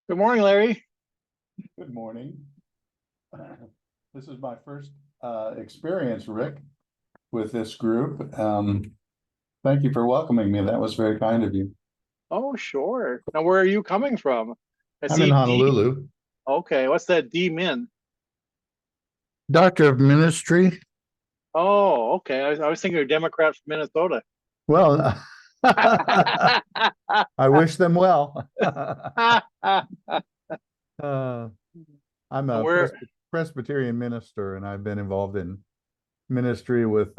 Good morning, Larry. Good morning. This is my first experience, Rick, with this group. Thank you for welcoming me. That was very kind of you. Oh, sure. Now, where are you coming from? I I'm in see D. Honolulu. Okay, what's that D min? Doctor of Ministry. Oh, okay. I was thinking of Democrat from Minnesota. Well, I wish them well. I'm And a where? Presbyterian minister, and I've been involved in ministry with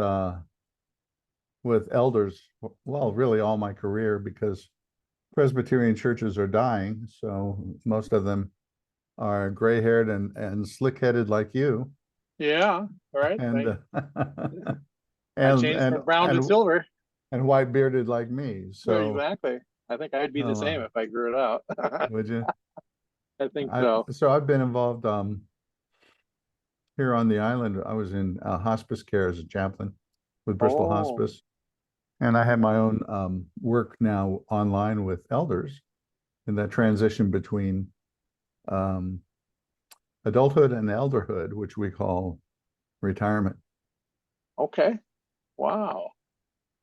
elders, well, really all my career, because Presbyterian churches are dying, so most of them are gray-haired and slick-headed like you, Yeah, all right. and I and changed and from brown to and silver. and white-bearded like me. So, Exactly. I think I'd be the uh, same if I grew it out. would you? I think so. So I've been involved here on the island. I was in hospice care as a chaplain with Bristol Oh, Hospice, and I have my own work now online with elders in that transition between um, adulthood and elderhood, which we call retirement. okay. Wow.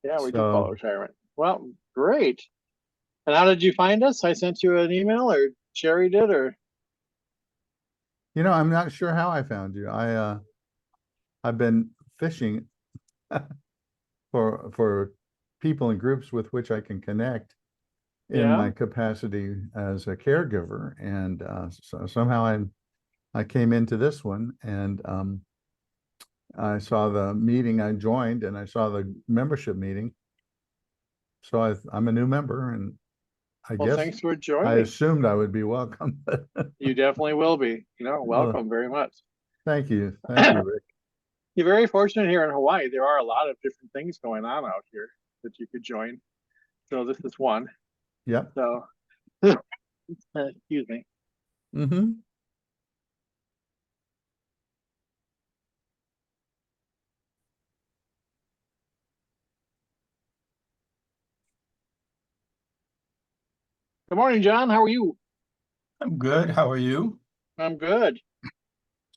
Yeah, we do call it So, retirement. Well, great. And how did you find us? I sent you an email, or Sherry did, or I'm not sure how I found you. I've been fishing for people and groups with which I can connect in yeah. my capacity as a caregiver, and so somehow I came into this one, and I saw the meeting. I joined, and I saw the membership meeting. So I'm a new member, and I Well, guess thanks for I joining. assumed I would be welcome. You definitely will be. Well, Welcome very much. thank you, Rick. You're very fortunate here in Hawaii. There are a lot of different things going on out here that you could join. So this is one. Yep. So excuse me. Mm-hmm. Good morning, John. How are you? I'm good. How are you? I'm good.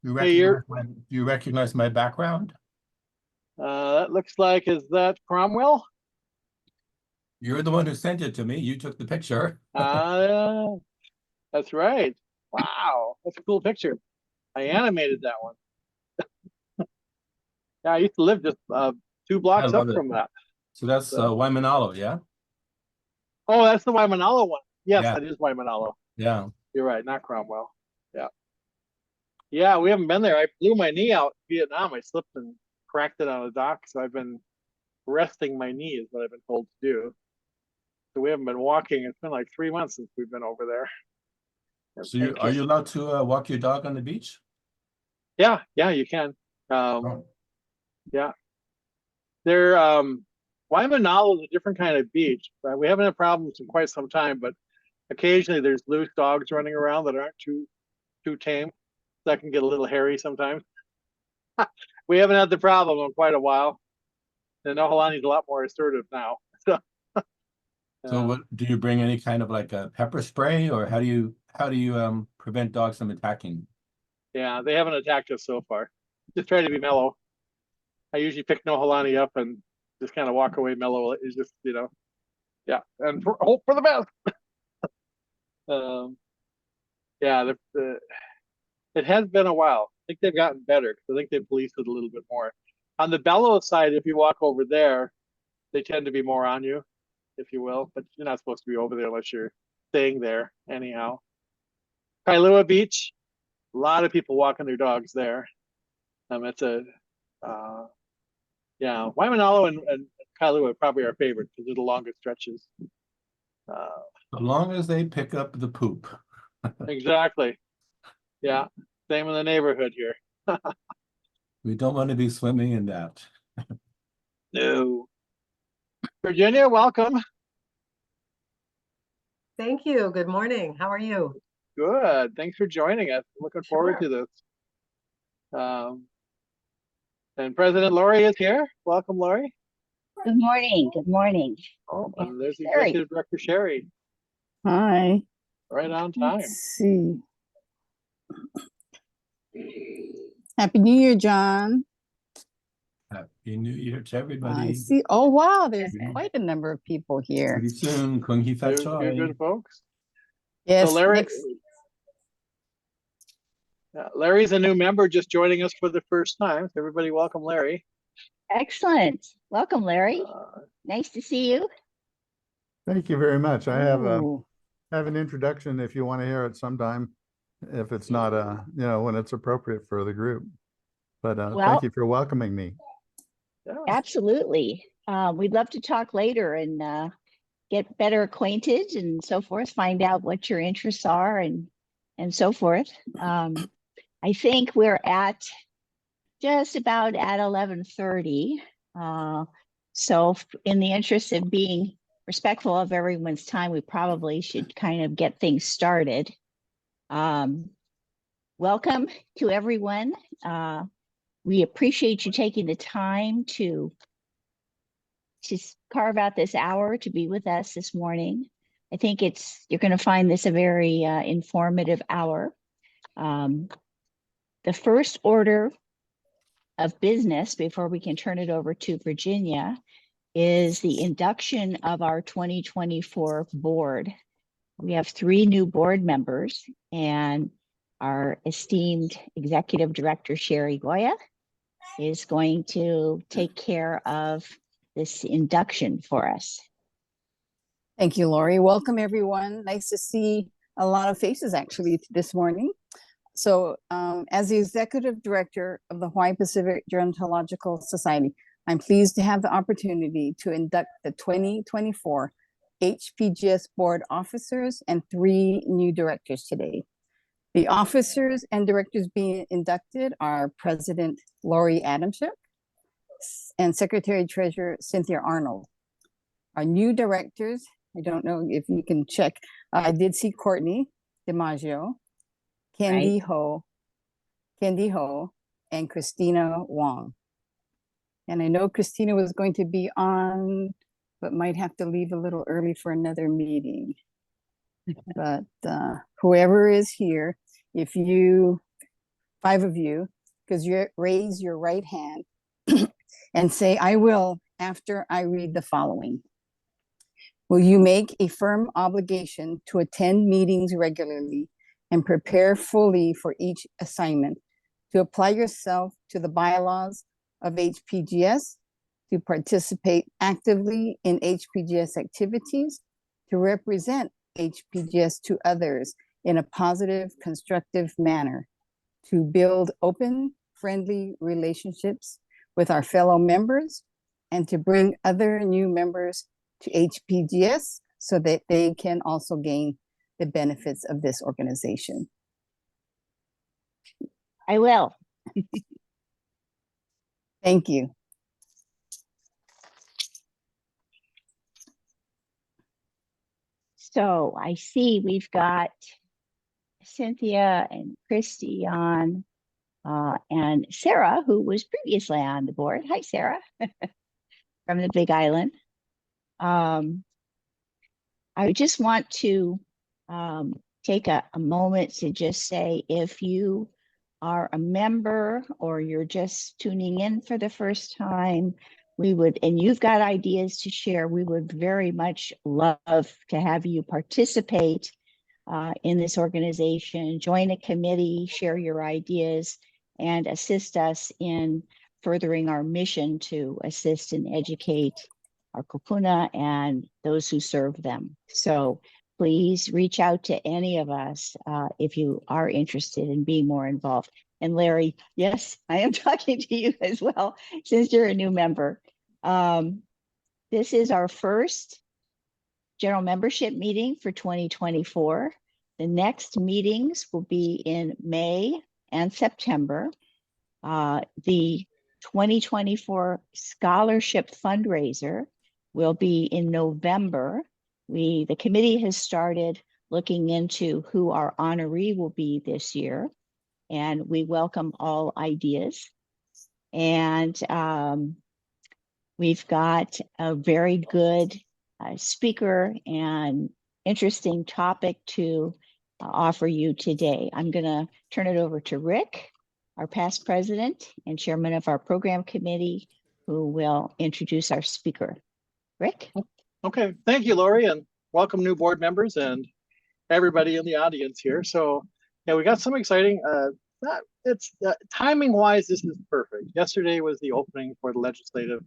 You Hey, you're. recognize my do you recognize my background? That looks like, is that Cromwell? You're the one who sent it to me. You took the picture. Uh, that's right. Wow, that's a cool picture. I animated that one. Yeah, I used to live just two I blocks up love it. from that. So that's So. Waimanalo, yeah? Oh, that's the Waimanalo one. Yes, Yeah, that is Waimanalo. yeah. You're right, not Cromwell. Yeah. Yeah, we haven't been there. I blew my knee out in Vietnam. I slipped and cracked it on a dock, so I've been resting my knee, is what I've been told to do. So we haven't been walking. It's been like 3 months since we've been over there. So Thank are you. you allowed to walk your dog on the beach? Yeah, yeah, you can. Oh, Yeah. There, Waimanalo is a different kind of beach. Right? We haven't had problems in quite some time, but occasionally there's loose dogs running around that aren't too tame. That can get a little hairy sometimes. We haven't had the problem in quite a while. And Nohalani's a lot more assertive now. so what do you bring any kind of like a pepper spray, or how do you prevent dogs from attacking? Yeah, they haven't attacked us so far. Just try to be mellow. I usually pick Nohalani up and just kind of walk away mellow. It's just, yeah, and hope for the best. Um, yeah, it has been a while. I think they've gotten better because I think they've policed it a little bit more. On the Bellows side, if you walk over there, they tend to be more on you, if you will, but you're not supposed to be over there unless you're staying there anyhow. Kailua Beach, a lot of people walking their dogs there. It's uh, yeah, Waimanalo and Kailua are probably our favorite because they're the longest stretches. Uh, As long as they pick up the poop. exactly. Yeah, same in the neighborhood here. We don't want to be swimming in that. No. Virginia, welcome. Thank you. Good morning. How are you? Good. Thanks for joining us. Looking forward Sure. to this. Um, and President Lori is here. Welcome, Lori. Good morning. Good morning. Oh, and there's Sherry. Executive Director Sherry. Hi. Right on time. Let's see. Happy New Year, John. Happy New Year to I everybody. see. Oh, wow. There's Mhm. quite a number of people here. Pretty soon, Kung Hee Fat You Choi. good folks. Yes, So Larry, next. Larry's a new member just joining us for the first time. So everybody welcome Larry. Excellent. Welcome, Larry. Uh, Nice to see you. Thank you very much. I Ooh, have an introduction if you want to hear it sometime, if it's not, when it's appropriate for the group. But Well- thank you for welcoming me. yeah. Absolutely. We'd love to talk later and get better acquainted and so forth, find out what your interests are and so forth. I think we're at just about at 11:30. So in the interest of being respectful of everyone's time, we probably should kind of get things started. Welcome to everyone. We appreciate you taking the time to carve out this hour to be with us this morning. I think you're going to find this a very informative hour. The first order of business before we can turn it over to Virginia is the induction of our 2024 board. We have 3 new board members, and our esteemed executive director, Sherry Goya, is going to take care of this induction for us. thank you, Lori. Welcome, everyone. Nice to see a lot of faces actually this morning. So as the executive director of the Hawaii Pacific Gerontological Society, I'm pleased to have the opportunity to induct the 2024 HPGS board officers and 3 new directors today. The officers and directors being inducted are President Lori Adamchuk and Secretary Treasurer Cynthia Arnold. Our new directors, I don't know if you can check, I did see Courtney DiMaggio, Kendi Ho, and Christina Wong. And I know Christina was going to be on, but might have to leave a little early for another meeting. But whoever is here, if you, 5 of you, because you raise your right hand and say, I will, after I read the following. Will you make a firm obligation to attend meetings regularly and prepare fully for each assignment, to apply yourself to the bylaws of HPGS, to participate actively in HPGS activities, to represent HPGS to others in a positive, constructive manner, to build open, friendly relationships with our fellow members, and to bring other new members to HPGS so that they can also gain the benefits of this organization. I will. Thank you. So I see we've got Cynthia and Christy on, and Sarah, who was previously on the board. Hi, Sarah, from the Big Island. I just want to take a moment to just say, if you are a member or you're just tuning in for the first time, and you've got ideas to share, we would very much love to have you participate in this organization, join a committee, share your ideas, and assist us in furthering our mission to assist and educate our kupuna and those who serve them. So please reach out to any of us if you are interested in being more involved. And Larry, yes, I am talking to you as well, since you're a new member. This is our first general membership meeting for 2024. The next meetings will be in May and September. The 2024 scholarship fundraiser will be in November. The committee has started looking into who our honoree will be this year, and we welcome all ideas. And we've got a very good speaker and interesting topic to offer you today. I'm going to turn it over to Rick, our past president and chairman of our program committee, who will introduce our speaker. Rick? Okay, thank you, Lori, and welcome new board members and everybody in the audience here. So, yeah, we got some exciting. It's timing wise, this is perfect. Yesterday was the opening for the legislative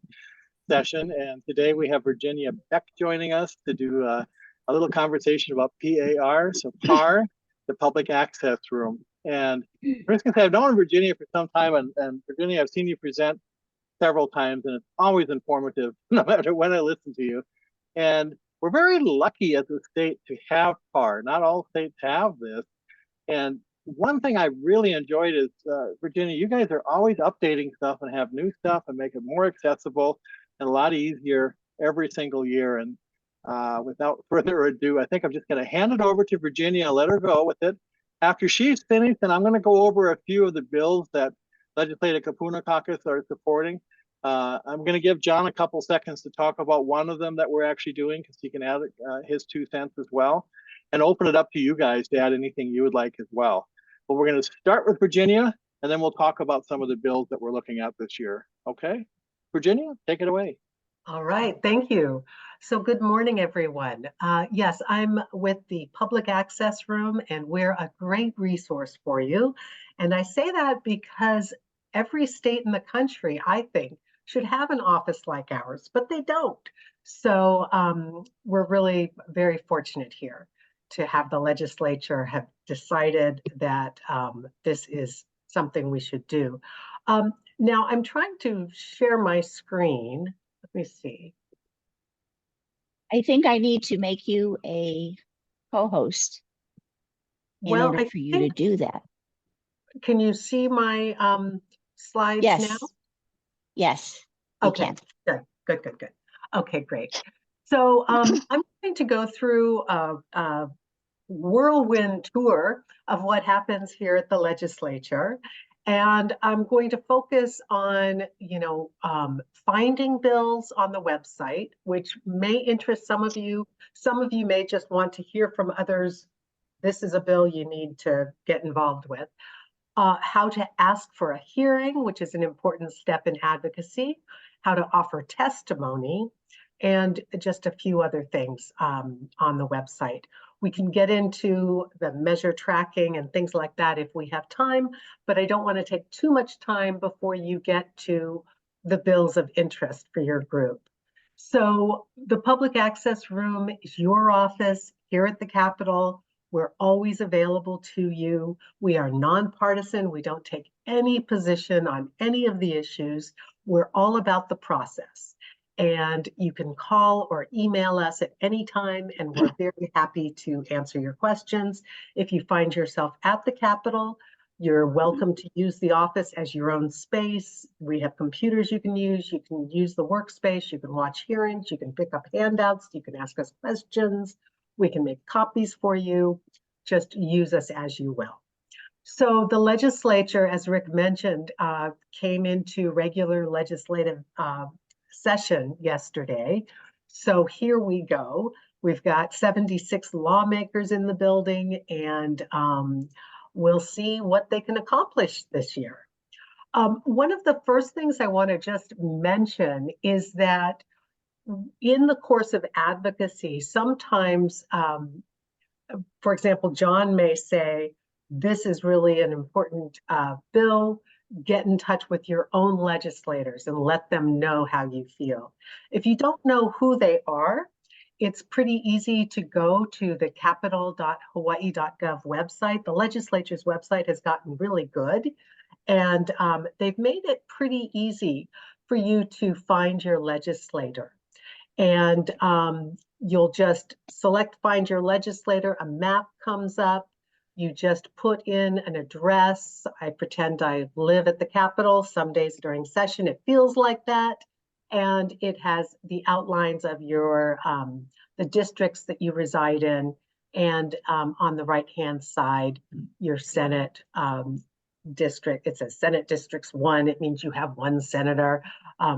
session, and today we have Virginia Beck joining us to do a little conversation about PAR, so PAR, the Public Access Room. And I'm just gonna say I've known Virginia for some time, and Virginia, I've seen you present several times, and it's always informative, no matter when I listen to you. And we're very lucky as a state to have PAR. Not all states have this. And one thing I really enjoyed is, Virginia, you guys are always updating stuff and have new stuff and make it more accessible and a lot easier every single year. And without further ado, I think I'm just going to hand it over to Virginia and let her go with it. After she's finished, and I'm going to go over a few of the bills that Legislative Kapuna Caucus are supporting. I'm going to give John a couple seconds to talk about one of them that we're actually doing, because he can add his 2 cents as well, and open it up to you guys to add anything you would like as well. But we're going to start with Virginia, and then we'll talk about some of the bills that we're looking at this year. Okay, Virginia, take it away. All right, thank you. So good morning, everyone. Yes, I'm with the Public Access Room, and we're a great resource for you. And I say that because every state in the country, I think, should have an office like ours, but they don't. So we're really very fortunate here to have the legislature have decided that this is something we should do. Now I'm trying to share my screen. Let me see. I think I need to make you a co-host in Well, order I for you to think, do that. can you see my slides Yes. now? Yes, you Okay, can. good. Okay, great. So I'm going to go through a whirlwind tour of what happens here at the legislature. And I'm going to focus on, finding bills on the website, which may interest some of you. Some of you may just want to hear from others. This is a bill you need to get involved with. How to ask for a hearing, which is an important step in advocacy, how to offer testimony, and just a few other things on the website. We can get into the measure tracking and things like that if we have time, but I don't want to take too much time before you get to the bills of interest for your group. So the Public Access Room is your office here at the Capitol. We're always available to you. We are nonpartisan. We don't take any position on any of the issues. We're all about the process. And you can call or email us at any time, and we're very happy to answer your questions. If you find yourself at the Capitol, you're welcome to use the office as your own space. We have computers you can use the workspace, you can watch hearings, you can pick up handouts, you can ask us questions. We can make copies for you. Just use us as you will. So the legislature, as Rick mentioned, came into regular legislative session yesterday. So here we go. We've got 76 lawmakers in the building, and we'll see what they can accomplish this year. One of the first things I want to just mention is that in the course of advocacy, sometimes, for example, John may say, this is really an important bill. Get in touch with your own legislators and let them know how you feel. If you don't know who they are, it's pretty easy to go to the capitol.hawaii.gov website. The legislature's website has gotten really good, and they've made it pretty easy for you to find your legislator. And you'll just select Find Your Legislator, a map comes up, you just put in an address. I pretend I live at the Capitol. Some days during session, it feels like that. And it has the outlines of your, the districts that you reside in. And on the right-hand side, your Senate district. It says Senate Districts 1. It means you have one senator.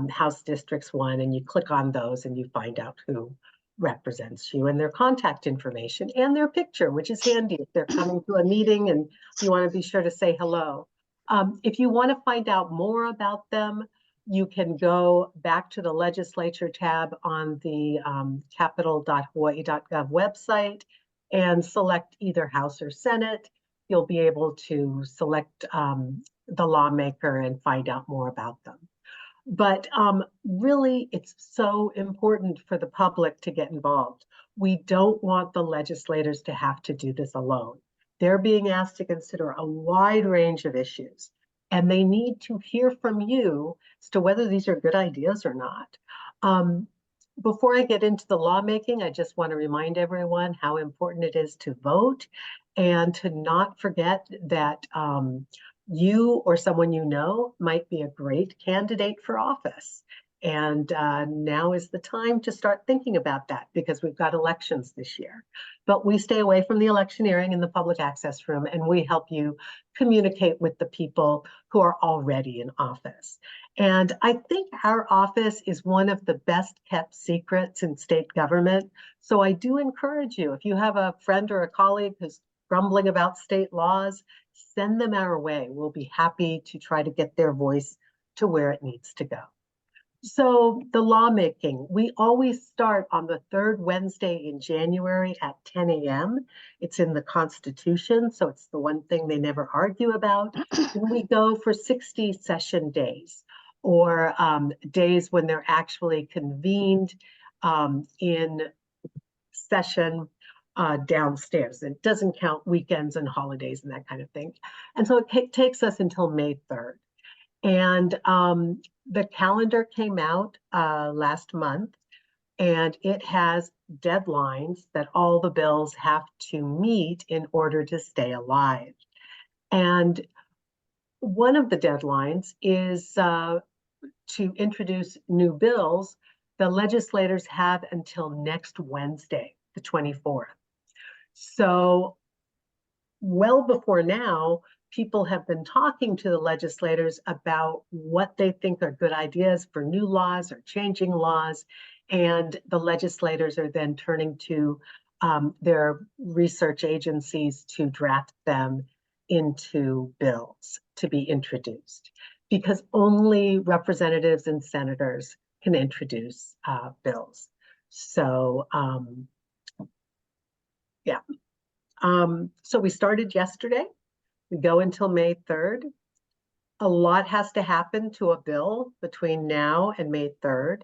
House Districts 1, and you click on those and you find out who represents you and their contact information and their picture, which is handy if they're coming to a meeting and you want to be sure to say hello. If you want to find out more about them, you can go back to the legislature tab on the capital.hawaii.gov website and select either House or Senate. You'll be able to select the lawmaker and find out more about them. But really, it's so important for the public to get involved. We don't want the legislators to have to do this alone. They're being asked to consider a wide range of issues, and they need to hear from you as to whether these are good ideas or not. Before I get into the lawmaking, I just want to remind everyone how important it is to vote and to not forget that you or someone you know might be a great candidate for office. And now is the time to start thinking about that because we've got elections this year. But we stay away from the electioneering in the public access room, and we help you communicate with the people who are already in office. And I think our office is one of the best kept secrets in state government. So I do encourage you, if you have a friend or a colleague who's grumbling about state laws, send them our way. We'll be happy to try to get their voice to where it needs to go. So the lawmaking, we always start on the third Wednesday in January at 10 a.m. It's in the Constitution, so it's the one thing they never argue about. And we go for 60 session days, or days when they're actually convened in session downstairs. It doesn't count weekends and holidays and that kind of thing. And so it takes us until May 3rd. And the calendar came out last month, and it has deadlines that all the bills have to meet in order to stay alive. And one of the deadlines is to introduce new bills. The legislators have until next Wednesday, the 24th. So well before now, people have been talking to the legislators about what they think are good ideas for new laws or changing laws. And the legislators are then turning to their research agencies to draft them into bills to be introduced, because only representatives and senators can introduce bills. So yeah. So we started yesterday. We go until May 3rd. A lot has to happen to a bill between now and May 3rd.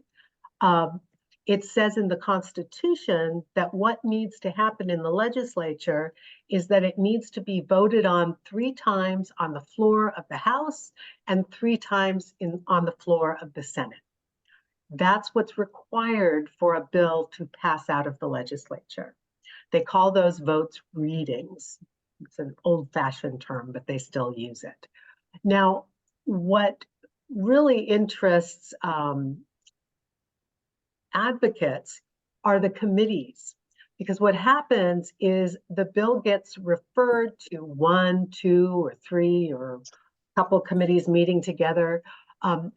It says in the Constitution that what needs to happen in the legislature is that it needs to be voted on 3 times on the floor of the House and 3 times on the floor of the Senate. That's what's required for a bill to pass out of the legislature. They call those votes readings. It's an old-fashioned term, but they still use it. Now, what really interests advocates are the committees, because what happens is the bill gets referred to 1, 2, or 3, or a couple committees meeting together.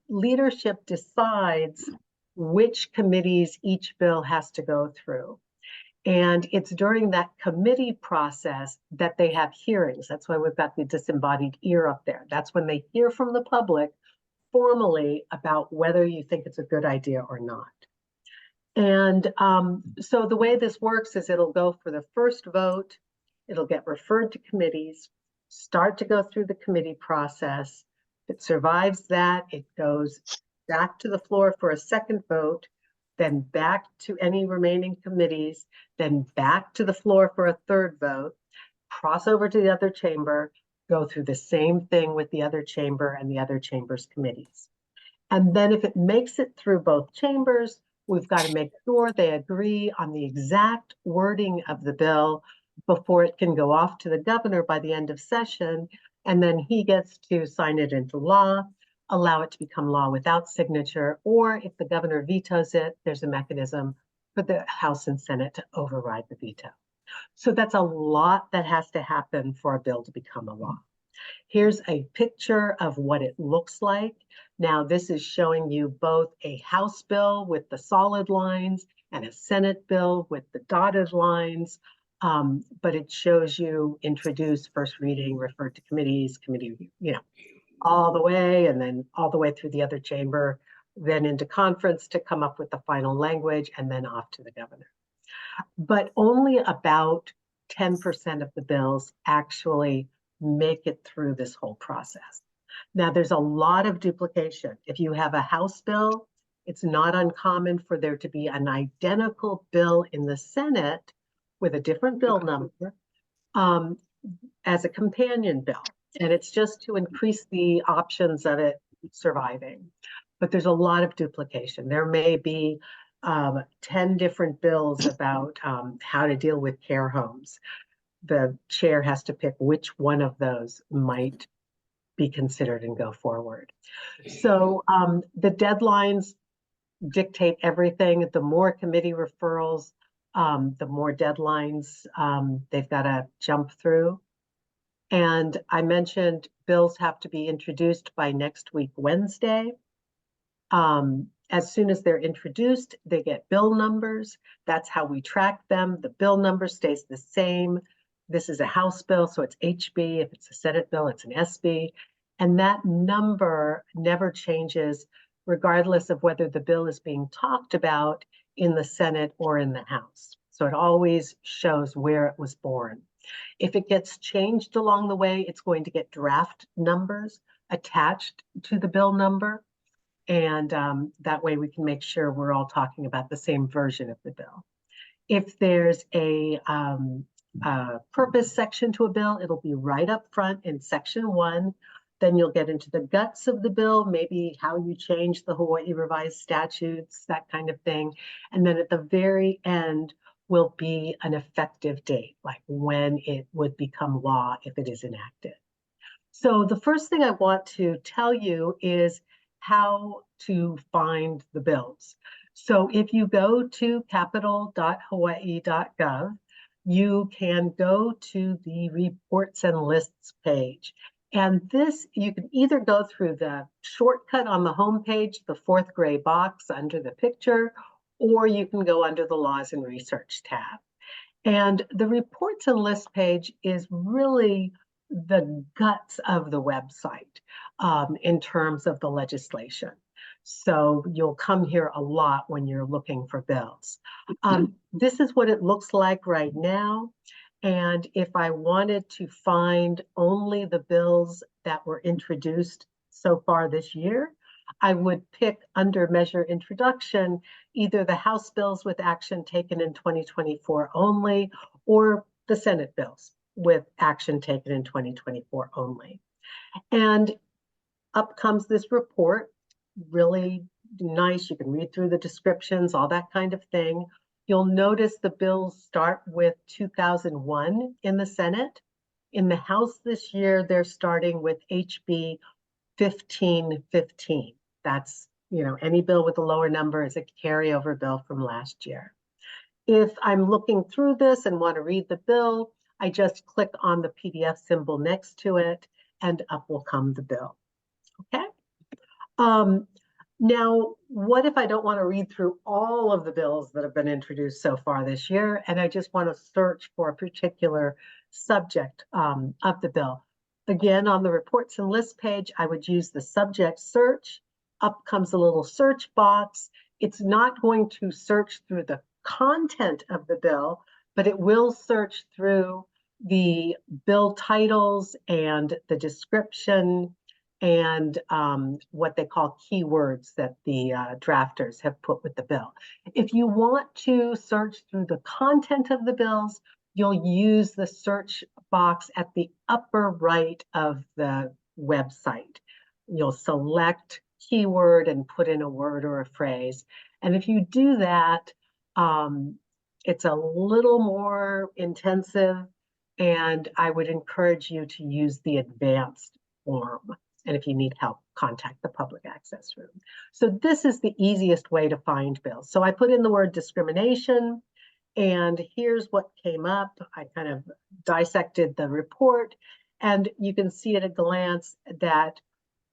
Leadership decides which committees each bill has to go through. And it's during that committee process that they have hearings. That's why we've got the disembodied ear up there. That's when they hear from the public formally about whether you think it's a good idea or not. And so the way this works is it'll go for the first vote, it'll get referred to committees, start to go through the committee process. If it survives that, it goes back to the floor for a second vote, then back to any remaining committees, then back to the floor for a third vote, cross over to the other chamber, go through the same thing with the other chamber and the other chamber's committees. And then if it makes it through both chambers, we've got to make sure they agree on the exact wording of the bill before it can go off to the governor by the end of session. And then he gets to sign it into law, allow it to become law without signature, or if the governor vetoes it, there's a mechanism for the House and Senate to override the veto. So that's a lot that has to happen for a bill to become a law. Here's a picture of what it looks like. Now, this is showing you both a House bill with the solid lines and a Senate bill with the dotted lines. But it shows you introduced, first reading, referred to committees, committee, all the way, and then all the way through the other chamber, then into conference to come up with the final language, and then off to the governor. But only about 10% of the bills actually make it through this whole process. Now, there's a lot of duplication. If you have a House bill, it's not uncommon for there to be an identical bill in the Senate with a different bill number as a companion bill. And it's just to increase the options of it surviving. But there's a lot of duplication. There may be 10 different bills about how to deal with care homes. The chair has to pick which one of those might be considered and go forward. So the deadlines dictate everything. The more committee referrals, the more deadlines they've got to jump through. And I mentioned bills have to be introduced by next week, Wednesday. As soon as they're introduced, they get bill numbers. That's how we track them. The bill number stays the same. This is a House bill, so it's HB. If it's a Senate bill, it's an SB. And that number never changes regardless of whether the bill is being talked about in the Senate or in the House. So it always shows where it was born. If it gets changed along the way, it's going to get draft numbers attached to the bill number. And that way we can make sure we're all talking about the same version of the bill. If there's a purpose section to a bill, it'll be right up front in section 1. Then you'll get into the guts of the bill, maybe how you change the Hawaii revised statutes, that kind of thing. And then at the very end will be an effective date, like when it would become law if it is enacted. So the first thing I want to tell you is how to find the bills. So if you go to capitol.hawaii.gov, you can go to the reports and lists page. And this, you can either go through the shortcut on the home page, the 4th gray box under the picture, or you can go under the Laws and Research tab. And the reports and lists page is really the guts of the website in terms of the legislation. So you'll come here a lot when you're looking for bills. This is what it looks like right now. And if I wanted to find only the bills that were introduced so far this year, I would pick under Measure Introduction, either the House bills with action taken in 2024 only, or the Senate bills with action taken in 2024 only. And up comes this report, really nice. You can read through the descriptions, all that kind of thing. You'll notice the bills start with 2001 in the Senate. In the House this year, they're starting with HB 1515. That's, any bill with a lower number is a carryover bill from last year. If I'm looking through this and want to read the bill, I just click on the PDF symbol next to it and up will come the bill. Okay. Now, what if I don't want to read through all of the bills that have been introduced so far this year, and I just want to search for a particular subject of the bill? Again, on the reports and lists page, I would use the subject search. Up comes a little search box. It's not going to search through the content of the bill, but it will search through the bill titles and the description and what they call keywords that the drafters have put with the bill. If you want to search through the content of the bills, you'll use the search box at the upper right of the website. You'll select keyword and put in a word or a phrase. And if you do that, it's a little more intensive, and I would encourage you to use the advanced form. And if you need help, contact the public access room. So this is the easiest way to find bills. So I put in the word discrimination, and here's what came up. I kind of dissected the report, and you can see at a glance that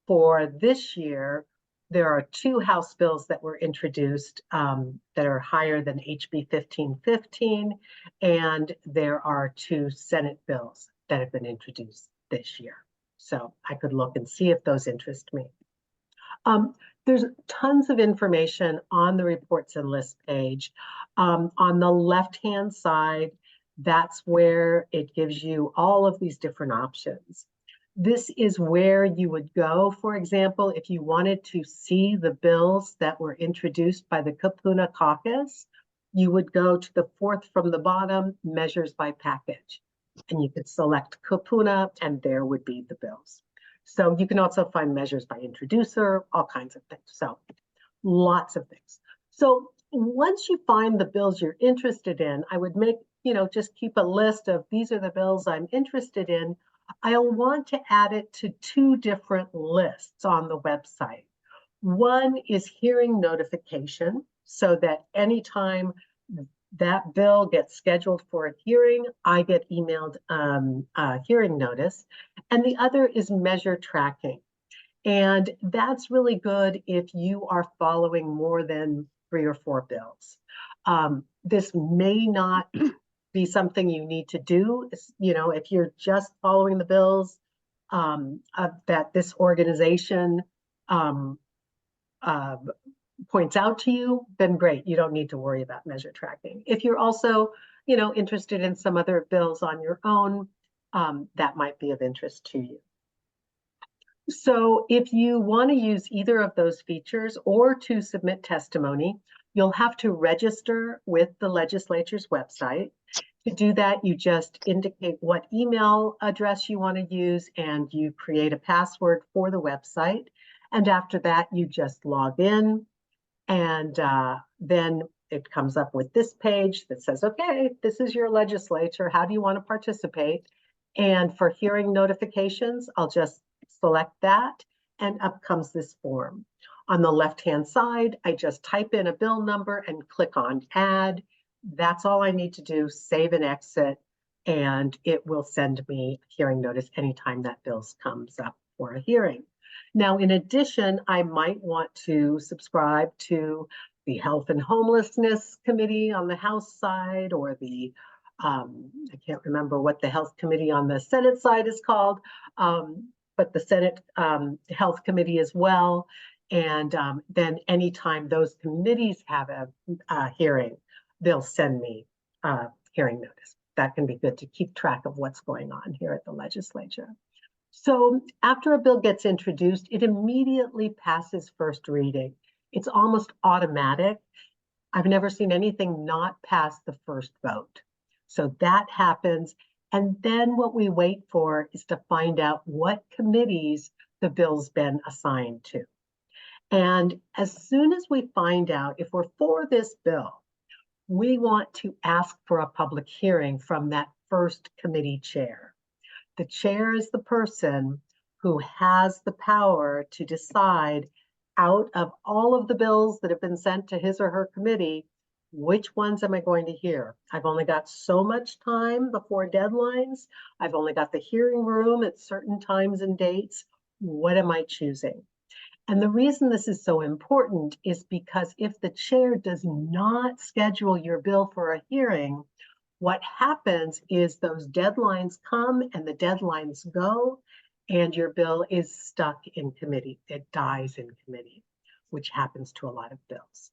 for this year, there are 2 House bills that were introduced that are higher than HB 1515, and there are 2 Senate bills that have been introduced this year. So I could look and see if those interest me. There's tons of information on the reports and list page. On the left-hand side, that's where it gives you all of these different options. This is where you would go, for example, if you wanted to see the bills that were introduced by the Kapuna caucus, you would go to the 4th from the bottom, measures by package. And you could select Kapuna, and there would be the bills. So you can also find measures by introducer, all kinds of things. So lots of things. So once you find the bills you're interested in, I would make, just keep a list of these are the bills I'm interested in. I'll want to add it to 2 different lists on the website. One is hearing notification, so that anytime that bill gets scheduled for a hearing, I get emailed a hearing notice. And the other is measure tracking. And that's really good if you are following more than 3 or 4 bills. This may not be something you need to do, if you're just following the bills that this organization points out to you, then great, you don't need to worry about measure tracking. If you're also, interested in some other bills on your own, that might be of interest to you. So if you want to use either of those features or to submit testimony, you'll have to register with the legislature's website. To do that, you just indicate what email address you want to use and you create a password for the website. And after that, you just log in, and then it comes up with this page that says, okay, this is your legislature. How do you want to participate? And for hearing notifications, I'll just select that, and up comes this form. On the left-hand side, I just type in a bill number and click on add. That's all I need to do, save and exit, and it will send me a hearing notice anytime that bill comes up for a hearing. Now, in addition, I might want to subscribe to the Health and Homelessness Committee on the House side, or the, I can't remember what the Health Committee on the Senate side is called, but the Senate Health Committee as well. And then anytime those committees have a hearing, they'll send me a hearing notice. That can be good to keep track of what's going on here at the legislature. So after a bill gets introduced, it immediately passes first reading. It's almost automatic. I've never seen anything not pass the first vote. So that happens. And then what we wait for is to find out what committees the bill's been assigned to. And as soon as we find out if we're for this bill, we want to ask for a public hearing from that first committee chair. The chair is the person who has the power to decide, out of all of the bills that have been sent to his or her committee, which ones am I going to hear? I've only got so much time before deadlines. I've only got the hearing room at certain times and dates. What am I choosing? And the reason this is so important is because if the chair does not schedule your bill for a hearing, what happens is those deadlines come and the deadlines go, and your bill is stuck in committee. It dies in committee, which happens to a lot of bills.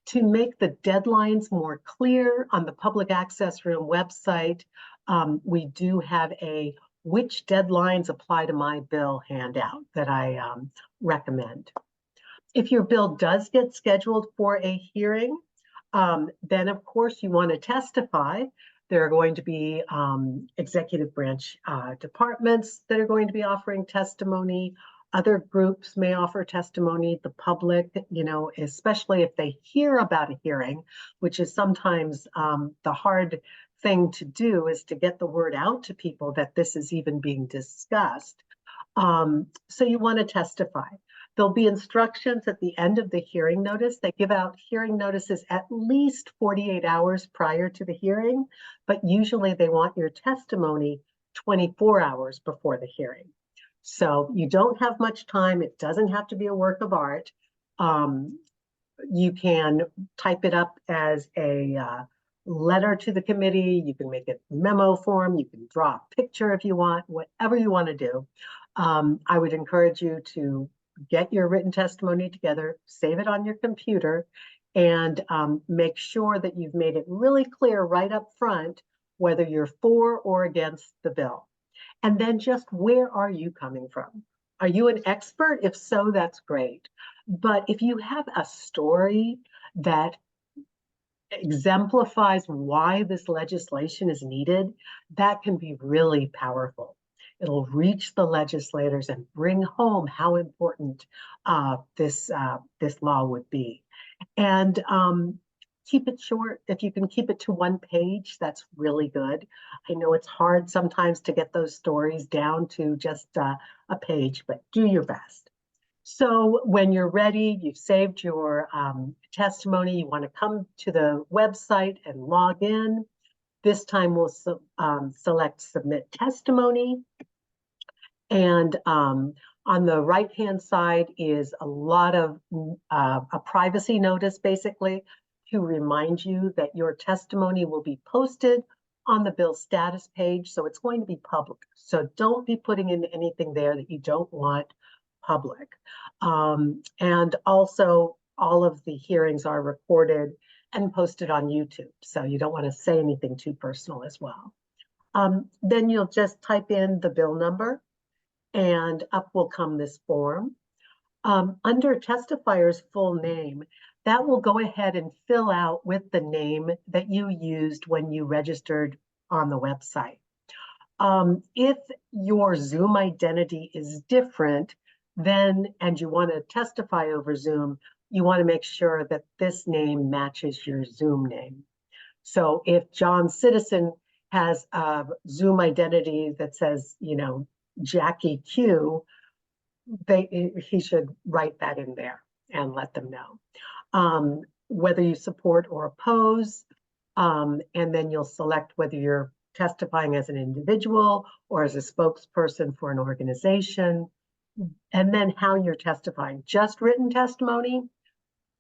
To make the deadlines more clear, on the Public Access Room website, we do have a which deadlines apply to my bill handout that I recommend. If your bill does get scheduled for a hearing, then of course you want to testify. There are going to be executive branch departments that are going to be offering testimony. Other groups may offer testimony. The public, especially if they hear about a hearing, which is sometimes the hard thing to do, is to get the word out to people that this is even being discussed. So you want to testify. There'll be instructions at the end of the hearing notice. They give out hearing notices at least 48 hours prior to the hearing, but usually they want your testimony 24 hours before the hearing. So you don't have much time. It doesn't have to be a work of art. You can type it up as a letter to the committee. You can make it memo form. You can draw a picture if you want, whatever you want to do. I would encourage you to get your written testimony together, save it on your computer, and make sure that you've made it really clear right up front whether you're for or against the bill. And then just where are you coming from? Are you an expert? If so, that's great. But if you have a story that exemplifies why this legislation is needed, that can be really powerful. It'll reach the legislators and bring home how important this law would be. And keep it short. If you can keep it to 1 page, that's really good. I know it's hard sometimes to get those stories down to just a page, but do your best. So when you're ready, you've saved your testimony, you want to come to the website and log in. This time we'll select Submit Testimony. And on the right-hand side is a lot of a privacy notice, basically, to remind you that your testimony will be posted on the bill status page. So it's going to be public. So don't be putting in anything there that you don't want public. And also, all of the hearings are recorded and posted on YouTube. So you don't want to say anything too personal as well. Then you'll just type in the bill number, and up will come this form. Under testifier's full name, that will go ahead and fill out with the name that you used when you registered on the website. If your Zoom identity is different, then, and you want to testify over Zoom, you want to make sure that this name matches your Zoom name. So if John Citizen has a Zoom identity that says, you know, Jackie Q, he should write that in there and let them know. Whether you support or oppose, and then you'll select whether you're testifying as an individual or as a spokesperson for an organization, and then how you're testifying. Just written testimony,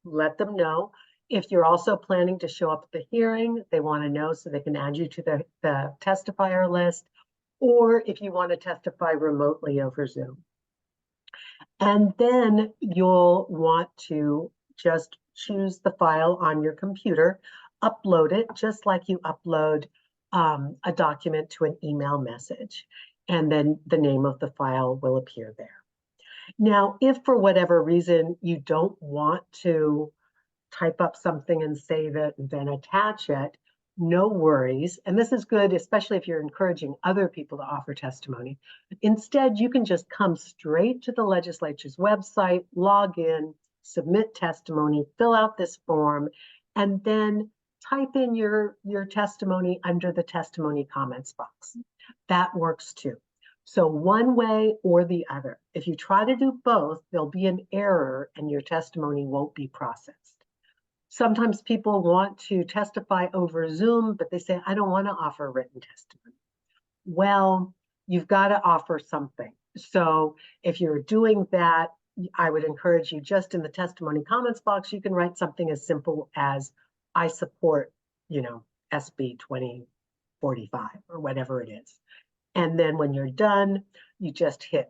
let them know. If you're also planning to show up at the hearing, they want to know so they can add you to the testifier list, or if you want to testify remotely over Zoom. And then you'll want to just choose the file on your computer, upload it just like you upload a document to an email message, and then the name of the file will appear there. Now, if for whatever reason you don't want to type up something and save it and then attach it, no worries. And this is good, especially if you're encouraging other people to offer testimony. Instead, you can just come straight to the legislature's website, log in, submit testimony, fill out this form, and then type in your testimony under the testimony comments box. That works too. So one way or the other. If you try to do both, there'll be an error and your testimony won't be processed. Sometimes people want to testify over Zoom, but they say, I don't want to offer written testimony. Well, you've got to offer something. So if you're doing that, I would encourage you just in the testimony comments box, you can write something as simple as, I support, you know, SB 2045 or whatever it is. And then when you're done, you just hit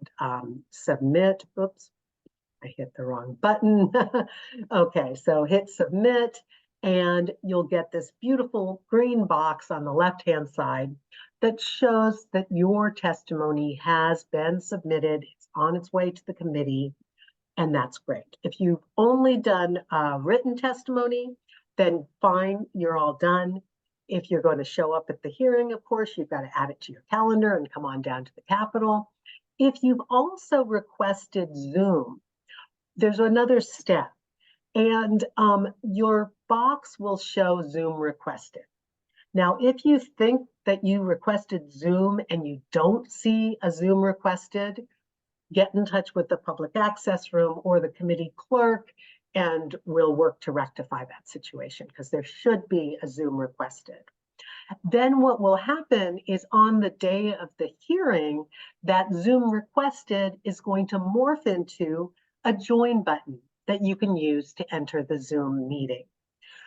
submit. Oops, I hit the wrong button. Okay, so hit submit and you'll get this beautiful green box on the left-hand side that shows that your testimony has been submitted. It's on its way to the committee, and that's great. If you've only done written testimony, then fine, you're all done. If you're going to show up at the hearing, of course, you've got to add it to your calendar and come on down to the Capitol. If you've also requested Zoom, there's another step, and your box will show Zoom requested. Now, if you think that you requested Zoom and you don't see a Zoom requested, get in touch with the public access room or the committee clerk, and we'll work to rectify that situation because there should be a Zoom requested. Then what will happen is on the day of the hearing, that Zoom requested is going to morph into a join button. that you can use to enter the Zoom meeting.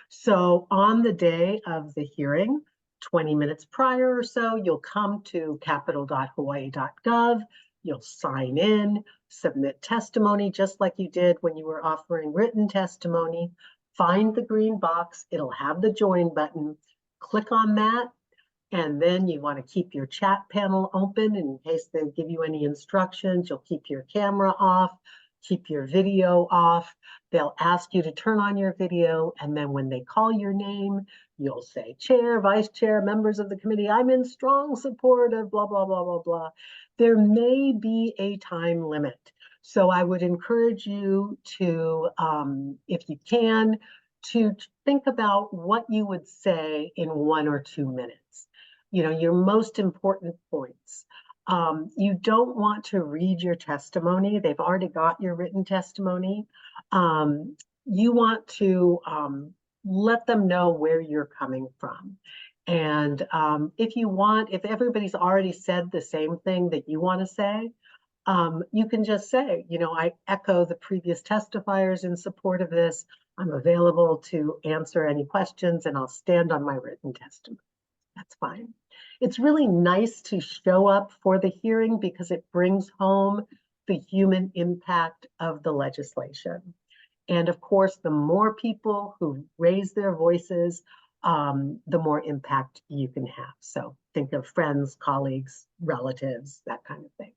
So on the day of the hearing, 20 minutes prior or so, you'll come to capitol.hawaii.gov, you'll sign in, submit testimony just like you did when you were offering written testimony, find the green box, it'll have the join button, click on that, and then you want to keep your chat panel open in case they give you any instructions. You'll keep your camera off, keep your video off. They'll ask you to turn on your video, and then when they call your name, you'll say, Chair, Vice Chair, members of the committee, I'm in strong support of blah, blah, blah, blah, blah. There may be a time limit. So I would encourage you to, if you can, to think about what you would say in 1 or 2 minutes. You know, your most important points. You don't want to read your testimony. They've already got your written testimony. You want to let them know where you're coming from. And if everybody's already said the same thing that you want to say, you can just say, you know, I echo the previous testifiers in support of this. I'm available to answer any questions, and I'll stand on my written testimony. That's fine. It's really nice to show up for the hearing because it brings home the human impact of the legislation. And of course, the more people who raise their voices, the more impact you can have. So think of friends, colleagues, relatives, that kind of thing.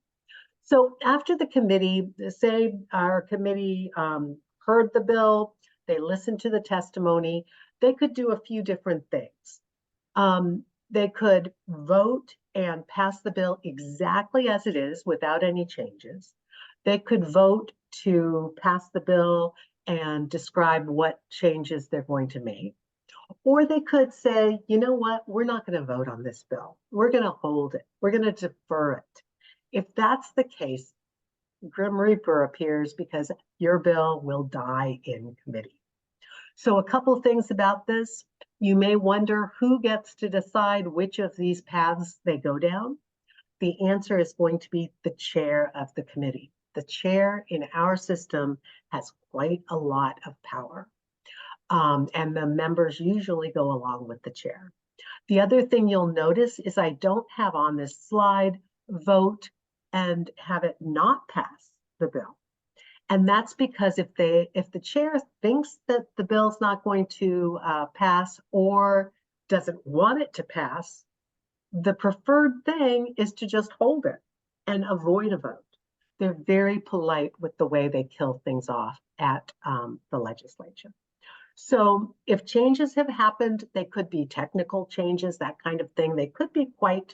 So after the committee, say our committee heard the bill, they listened to the testimony, they could do a few different things. They could vote and pass the bill exactly as it is without any changes. They could vote to pass the bill and describe what changes they're going to make. Or they could say, you know what, we're not going to vote on this bill. We're going to hold it. We're going to defer it. If that's the case, Grim Reaper appears because your bill will die in committee. So a couple things about this. You may wonder who gets to decide which of these paths they go down. The answer is going to be the chair of the committee. The chair in our system has quite a lot of power. And the members usually go along with the chair. The other thing you'll notice is I don't have on this slide vote and have it not pass the bill. And that's because if the chair thinks that the bill's not going to pass or doesn't want it to pass, the preferred thing is to just hold it and avoid a vote. They're very polite with the way they kill things off at the legislature. So if changes have happened, they could be technical changes, that kind of thing. They could be quite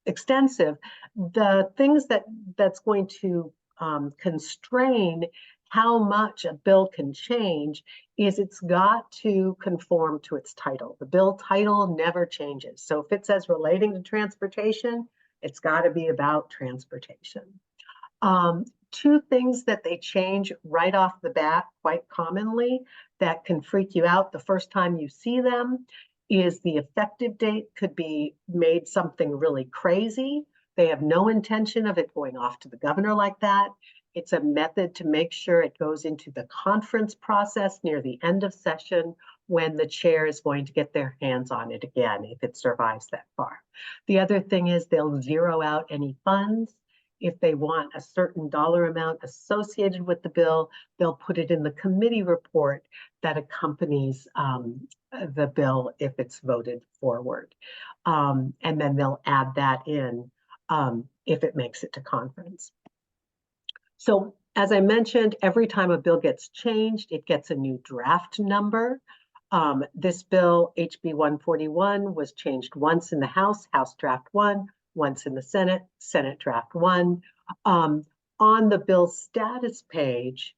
extensive. The things that's going to constrain how much a bill can change is it's got to conform to its title. The bill title never changes. So if it says relating to transportation, it's got to be about transportation. Two things that they change right off the bat quite commonly that can freak you out the first time you see them is the effective date could be made something really crazy. They have no intention of it going off to the governor like that. It's a method to make sure it goes into the conference process near the end of session when the chair is going to get their hands on it again, if it survives that far. The other thing is they'll zero out any funds. If they want a certain dollar amount associated with the bill, they'll put it in the committee report that accompanies the bill if it's voted forward. And then they'll add that in if it makes it to conference. So as I mentioned, every time a bill gets changed, it gets a new draft number. This bill, HB 141, was changed once in the House, House Draft 1, once in the Senate, Senate Draft 1. On the bill status page,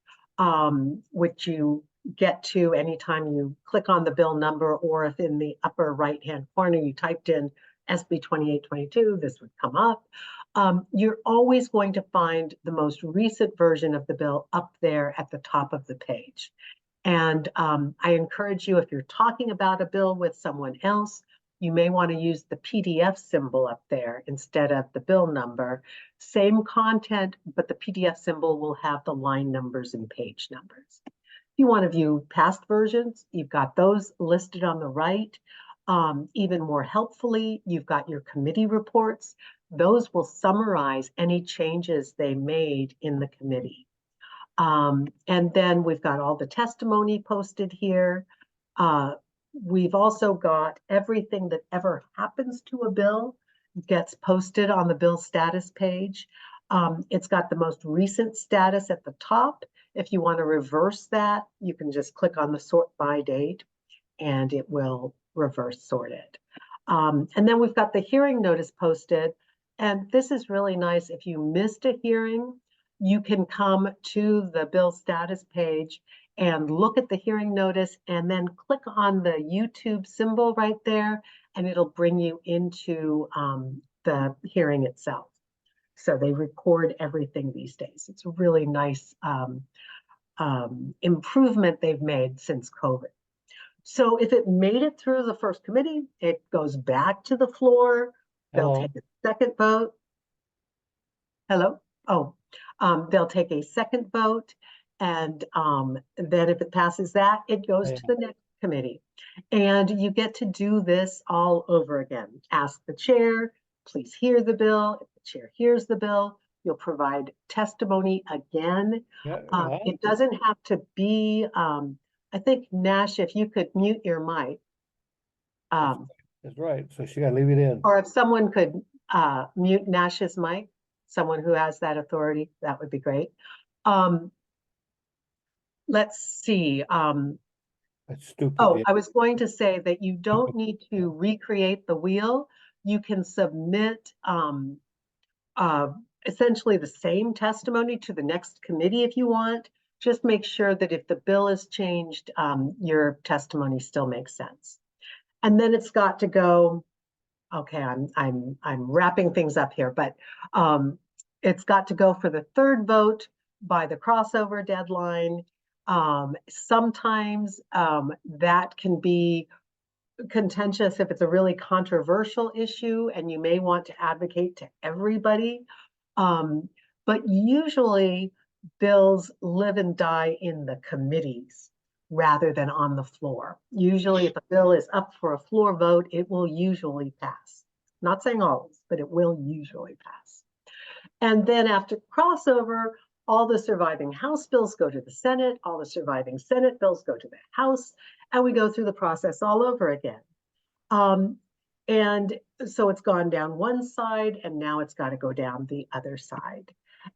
which you get to anytime you click on the bill number, or if in the upper right-hand corner you typed in SB 2822, this would come up. You're always going to find the most recent version of the bill up there at the top of the page. And I encourage you, if you're talking about a bill with someone else, you may want to use the PDF symbol up there instead of the bill number. Same content, but the PDF symbol will have the line numbers and page numbers. If you want to view past versions, you've got those listed on the right. Even more helpfully, you've got your committee reports. Those will summarize any changes they made in the committee. And then we've got all the testimony posted here. We've also got everything that ever happens to a bill gets posted on the bill status page. It's got the most recent status at the top. If you want to reverse that, you can just click on the sort by date and it will reverse sort it. And then we've got the hearing notice posted. And this is really nice. If you missed a hearing, you can come to the bill status page and look at the hearing notice and then click on the YouTube symbol right there and it'll bring you into the hearing itself. So they record everything these days. It's a really nice improvement they've made since COVID. So if it made it through the first committee, it goes back to the floor. They'll take a second vote. Hello? Oh, they'll take a second vote. And then if it passes that, it goes to the next committee. And you get to do this all over again. Ask the chair, please hear the bill. If the chair hears the bill, you'll provide testimony again. It doesn't have to be, I think, Nash, if you could mute your mic. That's right. So she got to leave it in. Or if someone could mute Nash's mic, someone who has that authority, that would be great. Let's see. That's stupid. Oh, I was going to say that you don't need to recreate the wheel. You can submit essentially the same testimony to the next committee if you want. Just make sure that if the bill is changed, your testimony still makes sense. And then it's got to go. Okay, I'm wrapping things up here, but it's got to go for the third vote by the crossover deadline. Sometimes that can be contentious if it's a really controversial issue and you may want to advocate to everybody. But usually bills live and die in the committees rather than on the floor. Usually if a bill is up for a floor vote, it will usually pass. Not saying always, but it will usually pass. And then after crossover, all the surviving House bills go to the Senate, all the surviving Senate bills go to the House, and we go through the process all over again. And so it's gone down one side, and now it's got to go down the other side.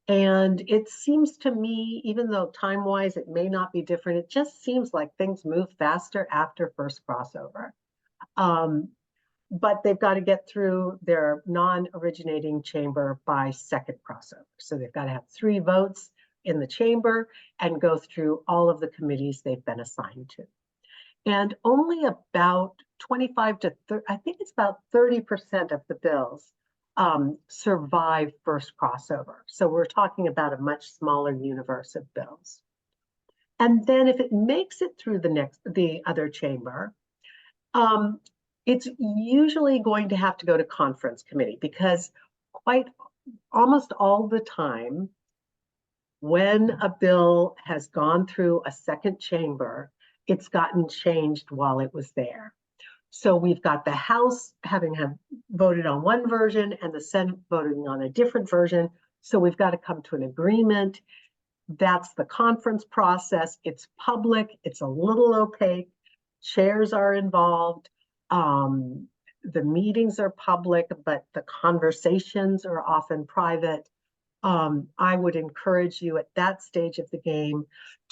And it seems to me, even though time-wise it may not be different, it just seems like things move faster after first crossover. But they've got to get through their non-originating chamber by second crossover. So they've got to have 3 votes in the chamber and go through all of the committees they've been assigned to. And only about 25 to 30, I think it's about 30% of the bills survive first crossover. So we're talking about a much smaller universe of bills. And then if it makes it through the other chamber, it's usually going to have to go to conference committee because almost all the time when a bill has gone through a second chamber, it's gotten changed while it was there. So we've got the House having voted on one version and the Senate voting on a different version. So we've got to come to an agreement. That's the conference process. It's public. It's a little opaque. Chairs are involved. The meetings are public, but the conversations are often private. I would encourage you at that stage of the game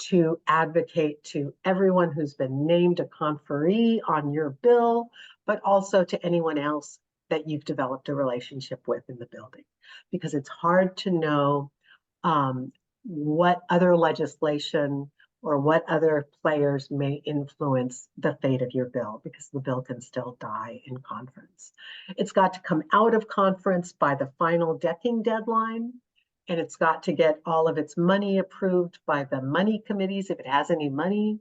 to advocate to everyone who's been named a conferee on your bill, but also to anyone else that you've developed a relationship with in the building, because it's hard to know what other legislation or what other players may influence the fate of your bill, because the bill can still die in conference. It's got to come out of conference by the final decking deadline, and it's got to get all of its money approved by the money committees if it has any money.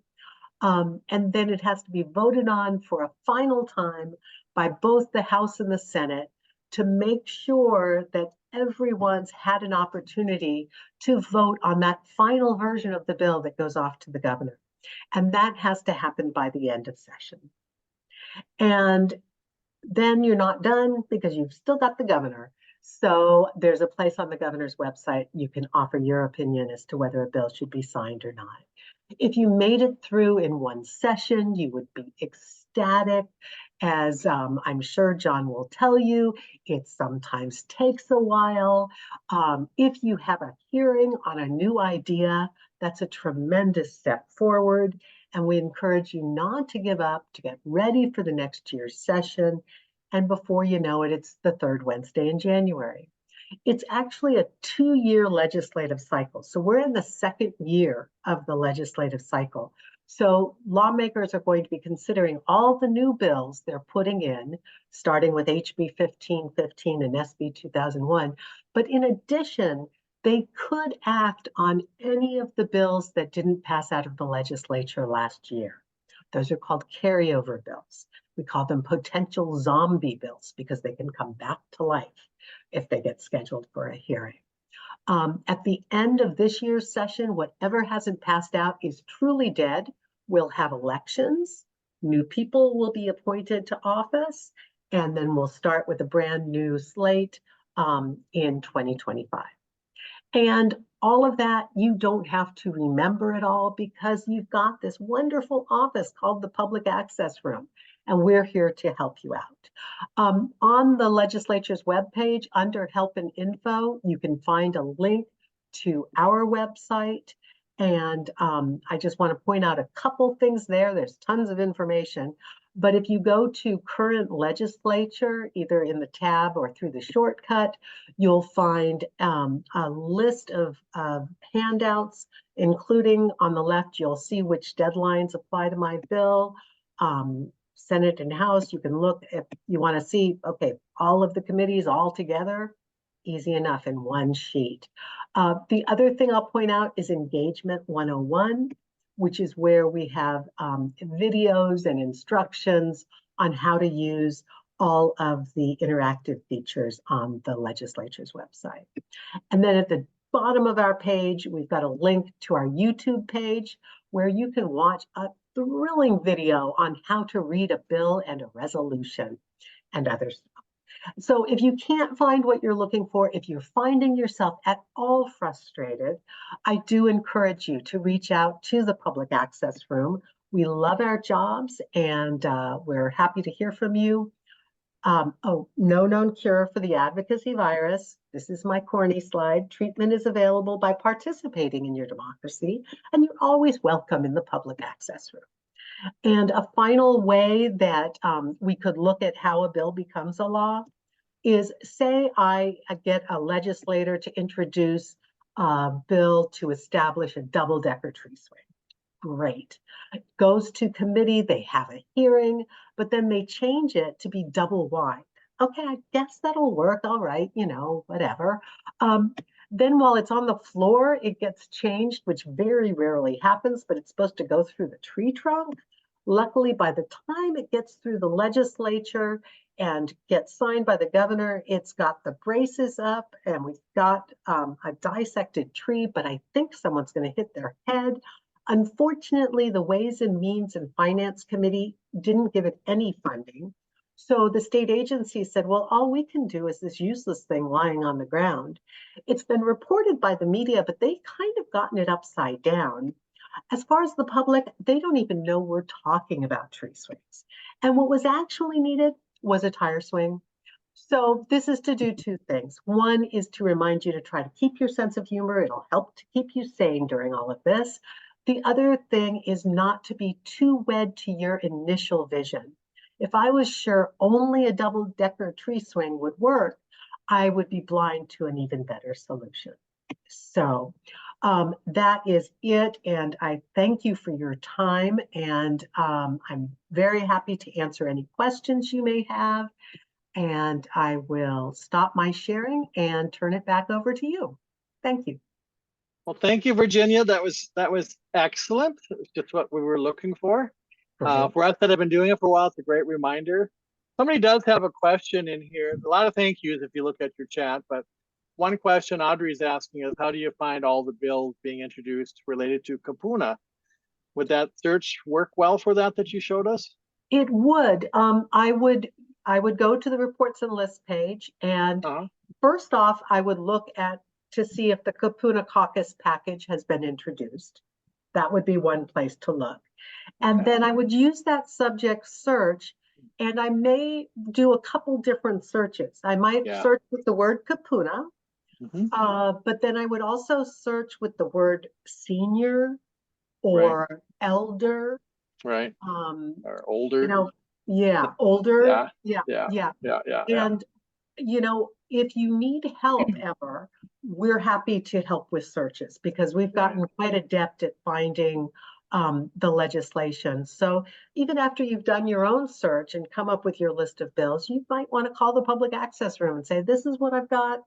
And then it has to be voted on for a final time by both the House and the Senate to make sure that everyone's had an opportunity to vote on that final version of the bill that goes off to the governor. And that has to happen by the end of session. And then you're not done because you've still got the governor. So there's a place on the governor's website you can offer your opinion as to whether a bill should be signed or not. If you made it through in one session, you would be ecstatic. As I'm sure John will tell you, it sometimes takes a while. If you have a hearing on a new idea, that's a tremendous step forward. And we encourage you not to give up, to get ready for the next year's session. And before you know it, it's the third Wednesday in January. It's actually a 2-year legislative cycle. So we're in the second year of the legislative cycle. So lawmakers are going to be considering all the new bills they're putting in, starting with HB 1515 and SB 2001. But in addition, they could act on any of the bills that didn't pass out of the legislature last year. Those are called carryover bills. We call them potential zombie bills because they can come back to life if they get scheduled for a hearing. At the end of this year's session, whatever hasn't passed out is truly dead. We'll have elections, new people will be appointed to office, and then we'll start with a brand new slate in 2025. And all of that, you don't have to remember it all because you've got this wonderful office called the Public Access Room, and we're here to help you out. On the legislature's webpage, under Help and Info, you can find a link to our website. And I just want to point out a couple things there. There's tons of information. But if you go to current legislature, either in the tab or through the shortcut, you'll find a list of handouts, including on the left, you'll see which deadlines apply to my bill. Senate and House, you can look if you want to see, okay, all of the committees all together, easy enough in one sheet. The other thing I'll point out is Engagement 101, which is where we have videos and instructions on how to use all of the interactive features on the legislature's website. And then at the bottom of our page, we've got a link to our YouTube page where you can watch a thrilling video on how to read a bill and a resolution and other stuff. So if you can't find what you're looking for, if you're finding yourself at all frustrated, I do encourage you to reach out to the Public Access Room. We love our jobs and we're happy to hear from you. No known cure for the advocacy virus. This is my corny slide. Treatment is available by participating in your democracy, and you're always welcome in the Public Access Room. And a final way that we could look at how a bill becomes a law is, say I get a legislator to introduce a bill to establish a double-decker tree swing. Great. It goes to committee, they have a hearing, but then they change it to be double wide. Okay, I guess that'll work, all right, you know, whatever. Then while it's on the floor, it gets changed, which very rarely happens, but it's supposed to go through the tree trunk. Luckily, by the time it gets through the legislature and gets signed by the governor, it's got the braces up and we've got a dissected tree, but I think someone's going to hit their head. Unfortunately, the Ways and Means and Finance Committee didn't give it any funding. So the state agency said, well, all we can do is this useless thing lying on the ground. It's been reported by the media, but they kind of gotten it upside down. As far as the public, they don't even know we're talking about tree swings. And what was actually needed was a tire swing. So this is to do two things. One is to remind you to try to keep your sense of humor. It'll help to keep you sane during all of this. The other thing is not to be too wed to your initial vision. If I was sure only a double-decker tree swing would work, I would be blind to an even better solution. So that is it. And I thank you for your time. And I'm very happy to answer any questions you may have. And I will stop my sharing and turn it back over to you. Thank you. Well, thank you, Virginia. That was excellent. It was just what we were looking for. For us that have been doing it for a while, it's a great reminder Somebody does have a question in here. A lot of thank yous if you look at your chat, but one question Audrey's asking is, how do you find all the bills being introduced related to Kapuna? Would that search work well for that you showed us? It would. I would go to the reports and lists page, and first off, I would look at to see if the Kapuna caucus package has been introduced. That would be one place to look. And then I would use that subject search, and I may do a couple different searches. I might search with the word Kapuna, but then I would also search with the word senior or elder. Right. Or older. You know, older. Yeah. And, you know, if you need help ever, we're happy to help with searches because we've gotten quite adept at finding the legislation. So even after you've done your own search and come up with your list of bills, you might want to call the public access room and say, this is what I've got.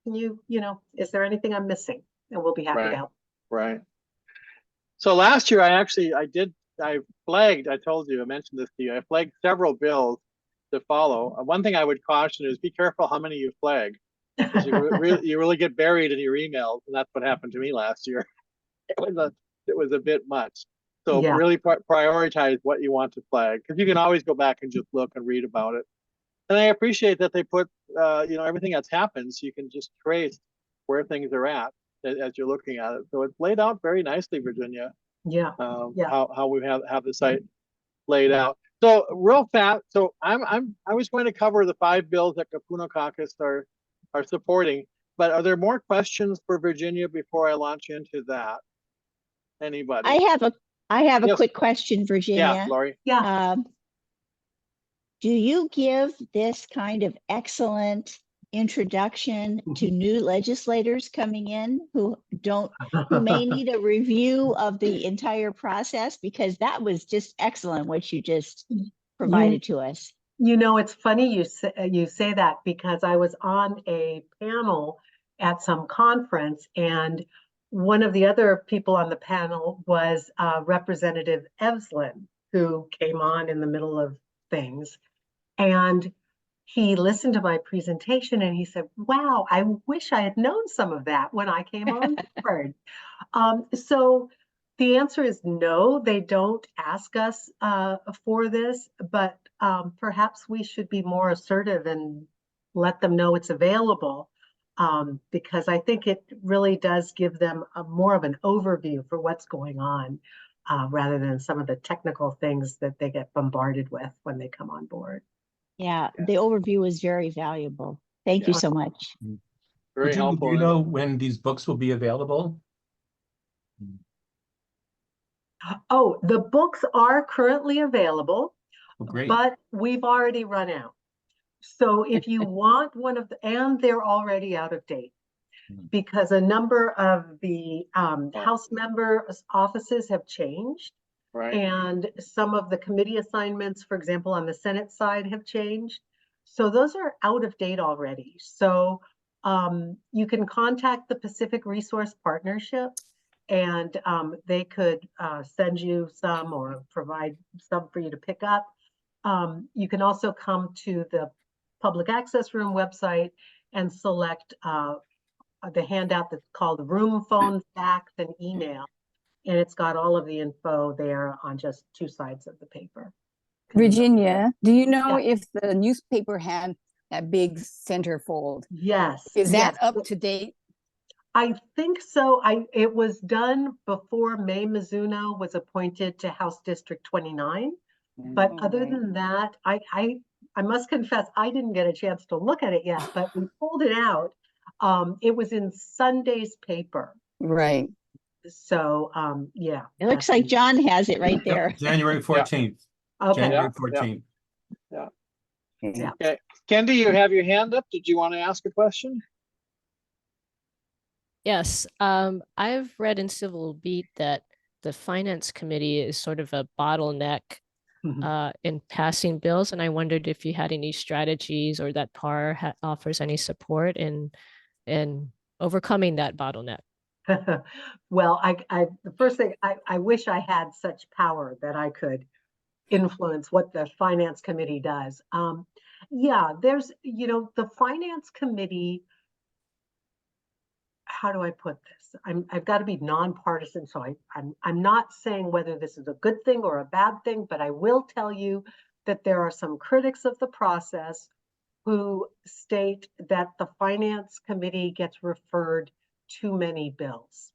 Can you know, is there anything I'm missing? And we'll be happy to help. Right. So last year, I flagged, I told you, I mentioned this to you, I flagged several bills to follow. One thing I would caution is be careful how many you flag. Because you really get buried in your emails, and that's what happened to me last year. It was a bit much. So really prioritize what you want to flag, because you can always go back and just look and read about it. And I appreciate that they put you know, everything that's happened, so you can just trace where things are at as you're looking at it. So it's laid out very nicely, Virginia. How we have the site laid out. So real fast. So I was going to cover the 5 bills that Kapuna Caucus are supporting, but are there more questions for Virginia before I launch into that? Anybody? I have a quick question, Virginia. Yeah, Lori. Do you give this kind of excellent introduction to new legislators coming in who may need a review of the entire process? Because that was just excellent what you just provided to us. You know, it's funny you say that, because I was on a panel at some conference, and one of the other people on the panel was Representative Evslin, who came on in the middle of things. And he listened to my presentation and he said, wow, I wish I had known some of that when I came on board. So the answer is no, they don't ask us for this, but perhaps we should be more assertive and let them know it's available, because I think it really does give them more of an overview for what's going on, rather than some of the technical things that they get bombarded with when they come on board. Yeah, the overview is very valuable. Thank you so much. Very helpful. Do you know when these books will be available? Oh, the books are currently available, Great. but we've already run out. So if you want one of and they're already out of date, because a number of the House member offices have changed. Right. And some of the committee assignments, for example, on the Senate side have changed. So those are out of date already. So you can contact the Pacific Resource Partnership, and they could send you some or provide some for you to pick up. You can also come to the Public Access Room website and select the handout that's called Room Phone, Fax, and Email. And it's got all of the info there on just 2 sides of the paper. Virginia, do you know if the newspaper had that big centerfold? Yes. Is that up to date? I think so. It was done before May Mizuno was appointed to House District 29. But other than that, I must confess, I didn't get a chance to look at it yet, but we pulled it out. It was in Sunday's paper. Right. So, yeah. It looks like John has it right there. January 14th. Okay. January 14th. Yeah. Yeah. Okay. Kendi, you have your hand up. Did you want to ask a question? Yes. I've read in Civil Beat that the Finance Committee is sort of a bottleneck in passing bills, and I wondered if you had any strategies or that PAR offers any support in overcoming that bottleneck. Well, the first thing, I wish I had such power that I could influence what the finance committee does. Yeah, there's, the finance committee, how do I put this? I've got to be nonpartisan, so I'm not saying whether this is a good thing or a bad thing, but I will tell you that there are some critics of the process who state that the finance committee gets referred too many bills.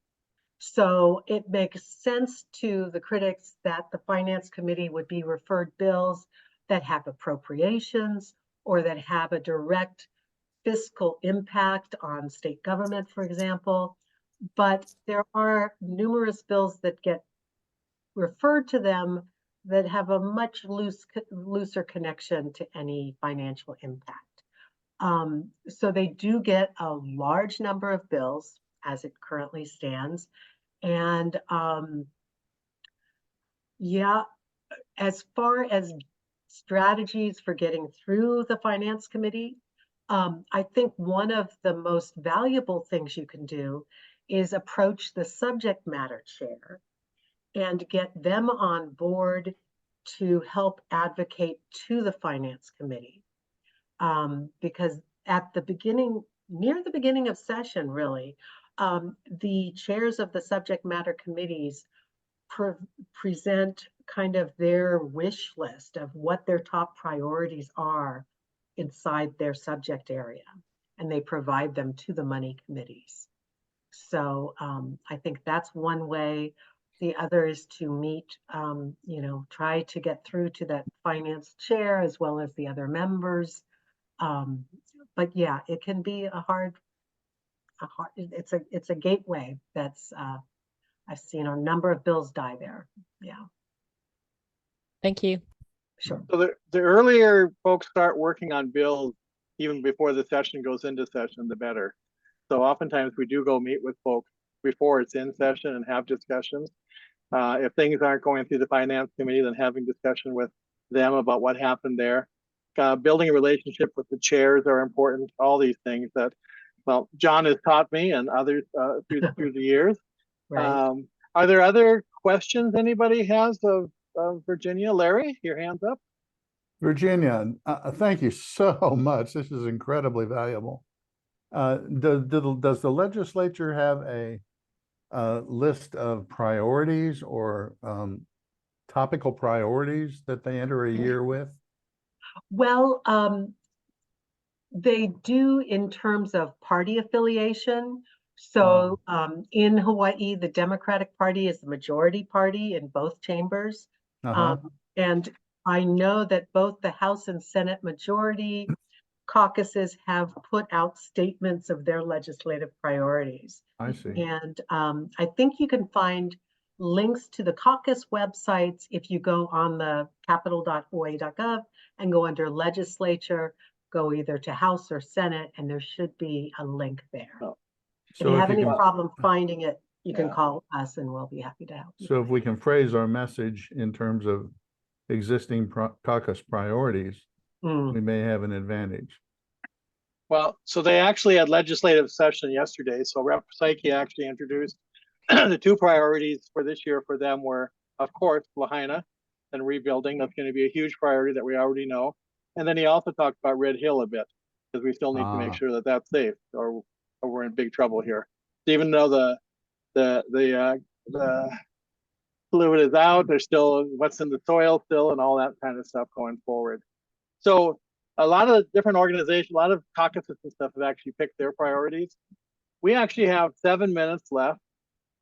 So it makes sense to the critics that the finance committee would be referred bills that have appropriations or that have a direct fiscal impact on state government, for example. But there are numerous bills that get referred to them that have a much looser connection to any financial impact. So they do get a large number of bills as it currently stands. And yeah, as far as strategies for getting through the finance committee, I think one of the most valuable things you can do is approach the subject matter chair and get them on board to help advocate to the finance committee. Because at the beginning, near the beginning of session, really, the chairs of the subject matter committees present kind of their wish list of what their top priorities are inside their subject area, and they provide them to the money committees. So I think that's one way. The other is to meet, try to get through to that finance chair as well as the other members. But yeah, it can be it's a gateway that's, I've seen a number of bills die there. Yeah, Thank you. sure. So the earlier folks start working on bills, even before the session goes into session, the better. So oftentimes we do go meet with folks before it's in session and have discussions. If things aren't going through the finance committee, then having discussion with them about what happened there. Building a relationship with the chairs are important. All these things that, well, John has taught me and others through the years. Right. Are there other questions anybody has of Virginia? Larry, your hand's up. Virginia, thank you so much. This is incredibly valuable. Does the legislature have a list of priorities or topical priorities that they enter a year with? Well, they do in terms of party affiliation. So in Hawaii, the Democratic Party is the majority party in both chambers. And I know that both the House and Senate majority caucuses have put out statements of their legislative priorities. I see. And I think you can find links to the caucus websites if you go on the capitol.hawaii.gov and go under legislature, go either to House or Senate, and there should be a link there. Oh. If you have any problem finding it, you can call us and we'll be happy to help you. So if we can phrase our message in terms of existing caucus priorities, we may have an advantage. Well, so they actually had legislative session yesterday. So Rep. Psyche actually introduced the two priorities for this year for them were, of course, Lahaina and rebuilding. That's going to be a huge priority that we already know. And then he also talked about Red Hill a bit, because we still need to make sure that that's safe, or we're in big trouble here. Even though the fluid is out, there's still what's in the soil still and all that kind of stuff going forward. So a lot of different organizations, a lot of caucuses and stuff have actually picked their priorities. We actually have 7 minutes left.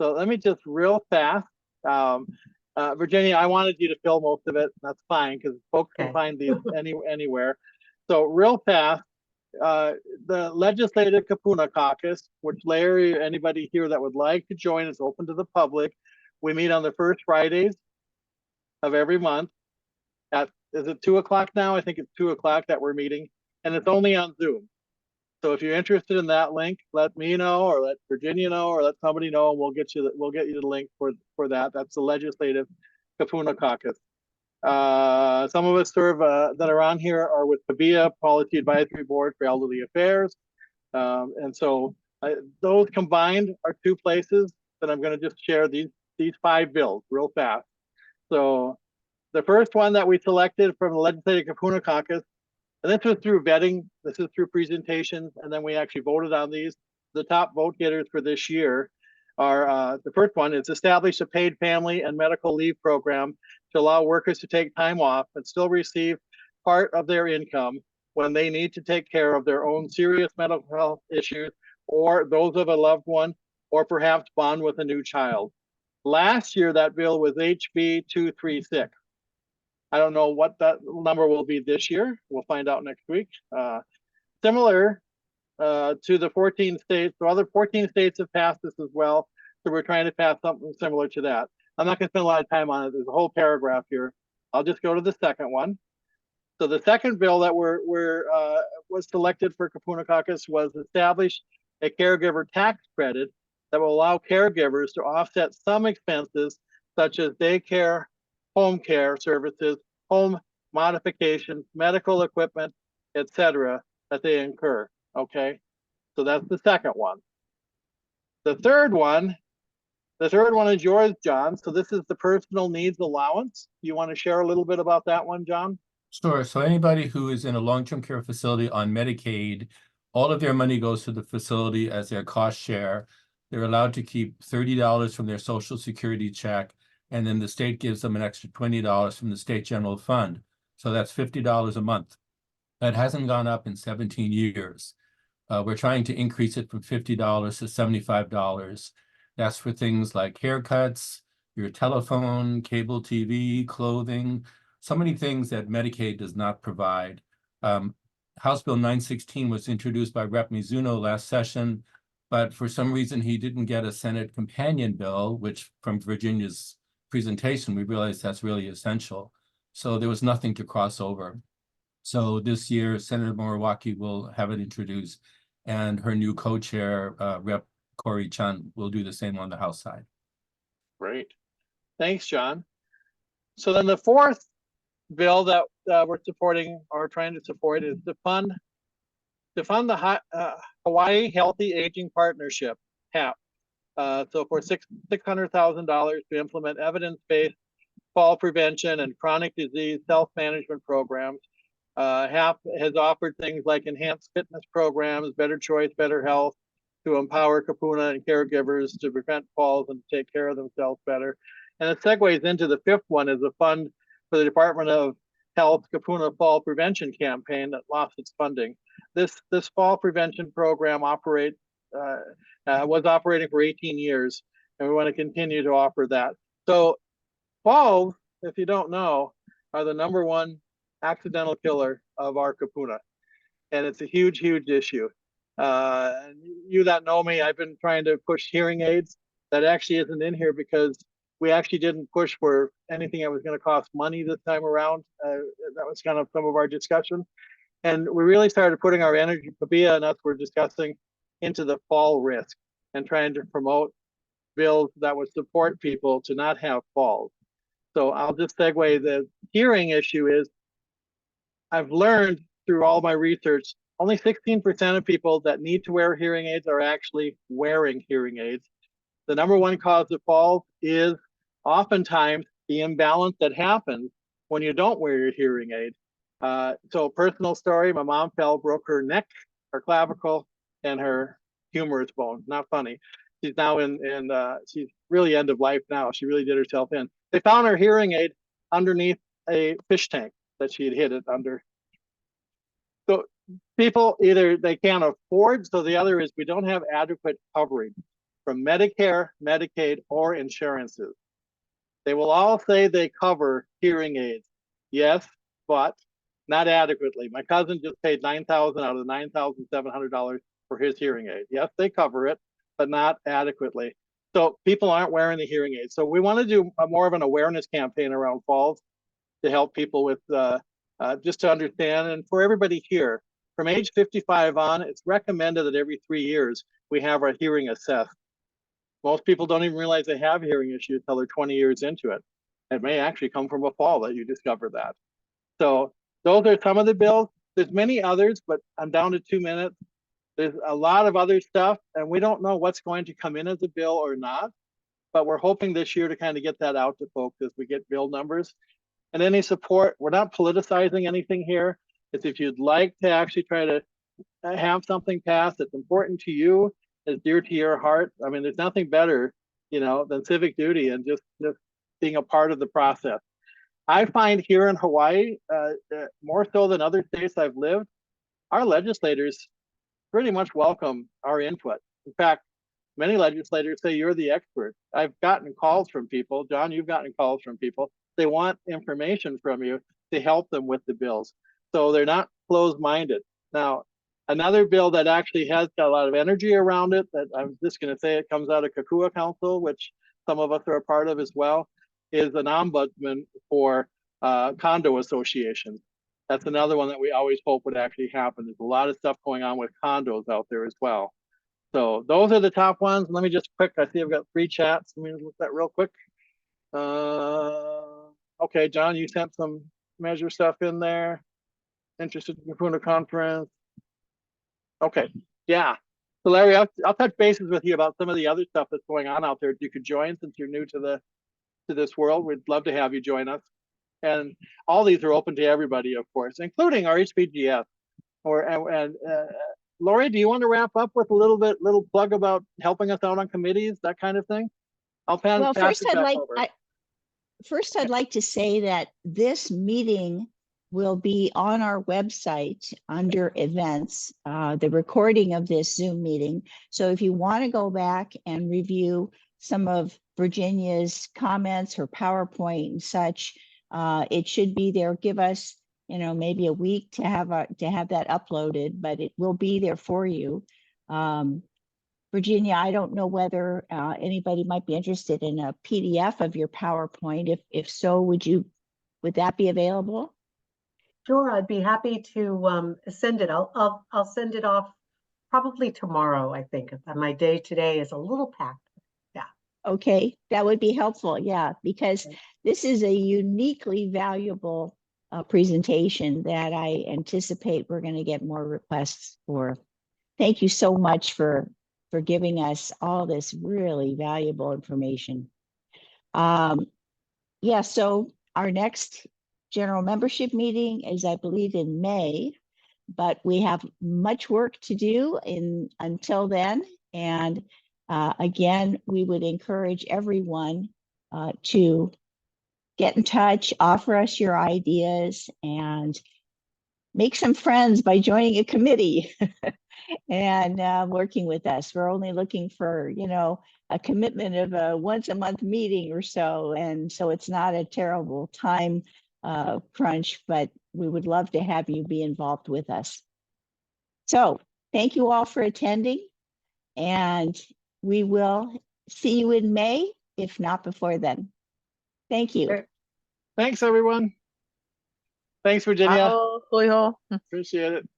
So let me just real fast. Virginia, I wanted you to fill most of it. That's fine, because folks can find these anywhere. So real fast, the Legislative Kapuna Caucus, which Larry or anybody here that would like to join is open to the public. We meet on the first Fridays of every month at, is it 2 o'clock now? I think it's 2 o'clock that we're meeting, and it's only on Zoom. So if you're interested in that link, let me know, or let Virginia know, or let somebody know, and we'll get you the link for that. That's the Legislative Kapuna Caucus. Some of us serve that are on here are with PABIA, Policy Advisory Board for Elderly Affairs, and so those combined are two places that I'm going to just share these 5 bills real fast. So the first one that we selected from the Legislative Kapuna Caucus, and this was through vetting, this is through presentations, and then we actually voted on these. The top vote getters for this year are, the first one is establish a paid family and medical leave program to allow workers to take time off and still receive part of their income when they need to take care of their own serious mental health issues or those of a loved one, or perhaps bond with a new child. Last year, that bill was HB 236. I don't know what that number will be this year. We'll find out next week. Similar to the 14 states, so other 14 states have passed this as well. So we're trying to pass something similar to that. I'm not going to spend a lot of time on it. There's a whole paragraph here. I'll just go to the second one. So the second bill that was selected for Kapuna Caucus was establish a caregiver tax credit that will allow caregivers to offset some expenses such as daycare, home care services, home modifications, medical equipment, etc., that they incur. Okay, so that's the second one. The third one is yours, John. So this is the personal needs allowance. You want to share a little bit about that one, John? Sure. So anybody who is in a long-term care facility on Medicaid, all of their money goes to the facility as their cost share. They're allowed to keep $30 from their Social Security check, and then the state gives them an extra $20 from the state general fund. So that's $50 a month. That hasn't gone up in 17 years. We're trying to increase it from $50 to $75. That's for things like haircuts, your telephone, cable TV, clothing, so many things that Medicaid does not provide. House Bill 916 was introduced by Rep. Mizuno last session, but for some reason he didn't get a Senate companion bill, which from Virginia's presentation, we realized that's really essential. So there was nothing to cross over. So this year, Senator Moriwaki will have it introduced, and her new co-chair, Rep. Corey Chun, will do the same on the House side. Great. Thanks, John. So then the fourth bill that we're supporting or trying to support is to fund the Hawaii Healthy Aging Partnership, HAP. So for $600,000 to implement evidence-based fall prevention and chronic disease self-management programs. HAP has offered things like enhanced fitness programs, Better Choice, Better Health, to empower Kapuna and caregivers to prevent falls and take care of themselves better. And it segues into the fifth one is a fund for the Department of Health Kapuna Fall Prevention Campaign that lost its funding. This fall prevention program was operating for 18 years, and we want to continue to offer that. So falls, if you don't know, are the #1 accidental killer of our Kapuna. And it's a huge, huge issue. You that know me, I've been trying to push hearing aids. That actually isn't in here because we actually didn't push for anything that was going to cost money this time around. That was kind of some of our discussion. And we really started putting our energy, Pabia and us were discussing, into the fall risk and trying to promote bills that would support people to not have falls. So I'll just segue. The hearing issue is, I've learned through all my research, only 16% of people that need to wear hearing aids are actually wearing hearing aids. The #1 cause of falls is oftentimes the imbalance that happens when you don't wear your hearing aid. So personal story, my mom fell, broke her neck, her clavicle, and her humerus bone. Not funny. She's now she's really end of life now. She really did herself in. They found her hearing aid underneath a fish tank that she had hid it under. So people either they can't afford, so the other is we don't have adequate coverage from Medicare, Medicaid, or insurances. They will all say they cover hearing aids. Yes, but not adequately. My cousin just paid $9,000 out of the $9,700 for his hearing aid. Yes, they cover it, but not adequately. So people aren't wearing the hearing aids. So we want to do more of an awareness campaign around falls to help people with just to understand. And for everybody here, from age 55 on, it's recommended that every 3 years we have our hearing assessed. Most people don't even realize they have hearing issues until they're 20 years into it. It may actually come from a fall that you discover that. So those are some of the bills. There's many others, but I'm down to 2 minutes. There's a lot of other stuff, and we don't know what's going to come in as a bill or not. But we're hoping this year to kind of get that out to folks as we get bill numbers. And any support, we're not politicizing anything here. It's if you'd like to actually try to have something passed that's important to you, is dear to your heart. I mean, there's nothing better, than civic duty and just being a part of the process. I find here in Hawaii, more so than other states I've lived, our legislators pretty much welcome our input. In fact, many legislators say you're the expert. I've gotten calls from people, John, you've gotten calls from people. They want information from you to help them with the bills. So they're not closed-minded. Now, another bill that actually has got a lot of energy around it, that I'm just going to say it comes out of Kakua Council, which some of us are a part of as well, is an ombudsman for condo associations. That's another one that we always hope would actually happen. There's a lot of stuff going on with condos out there as well. So those are the top ones. Let me just quick, I see I've got 3 chats. Let me look at that real quick. Okay, John, you sent some measure stuff in there. Interested in the Kapuna conference. Okay, yeah. So Larry, I'll touch bases with you about some of the other stuff that's going on out there. If you could join, since you're new to this world, we'd love to have you join us. And all these are open to everybody, of course, including our HPGF. Lori, do you want to wrap up with a little plug about helping us out on committees, that kind of thing? Well, pass it back over. First, I'd like to say that this meeting will be on our website under events, the recording of this Zoom meeting. So if you want to go back and review some of Virginia's comments, her PowerPoint and such, it should be there. Give us, maybe a week to have that uploaded, but it will be there for you. Virginia, I don't know whether anybody might be interested in a PDF of your PowerPoint. If so, would that be available? Sure, I'd be happy to send it. I'll send it off probably tomorrow, I think. My day today is a little packed. Yeah. Okay, that would be helpful. Yeah, because this is a uniquely valuable presentation that I anticipate we're going to get more requests for. Thank you so much for giving us all this really valuable information. Yeah, so our next general membership meeting is, I believe, in May, but we have much work to do until then. And again, we would encourage everyone to get in touch, offer us your ideas, and make some friends by joining a committee and working with us. We're only looking for, a commitment of a once-a-month meeting or so. And so it's not a terrible time crunch, but we would love to have you be involved with us. So thank you all for attending, and we will see you in May, if not before then. Thank you. Thanks, everyone. Thanks, Virginia. Appreciate Appreciate it.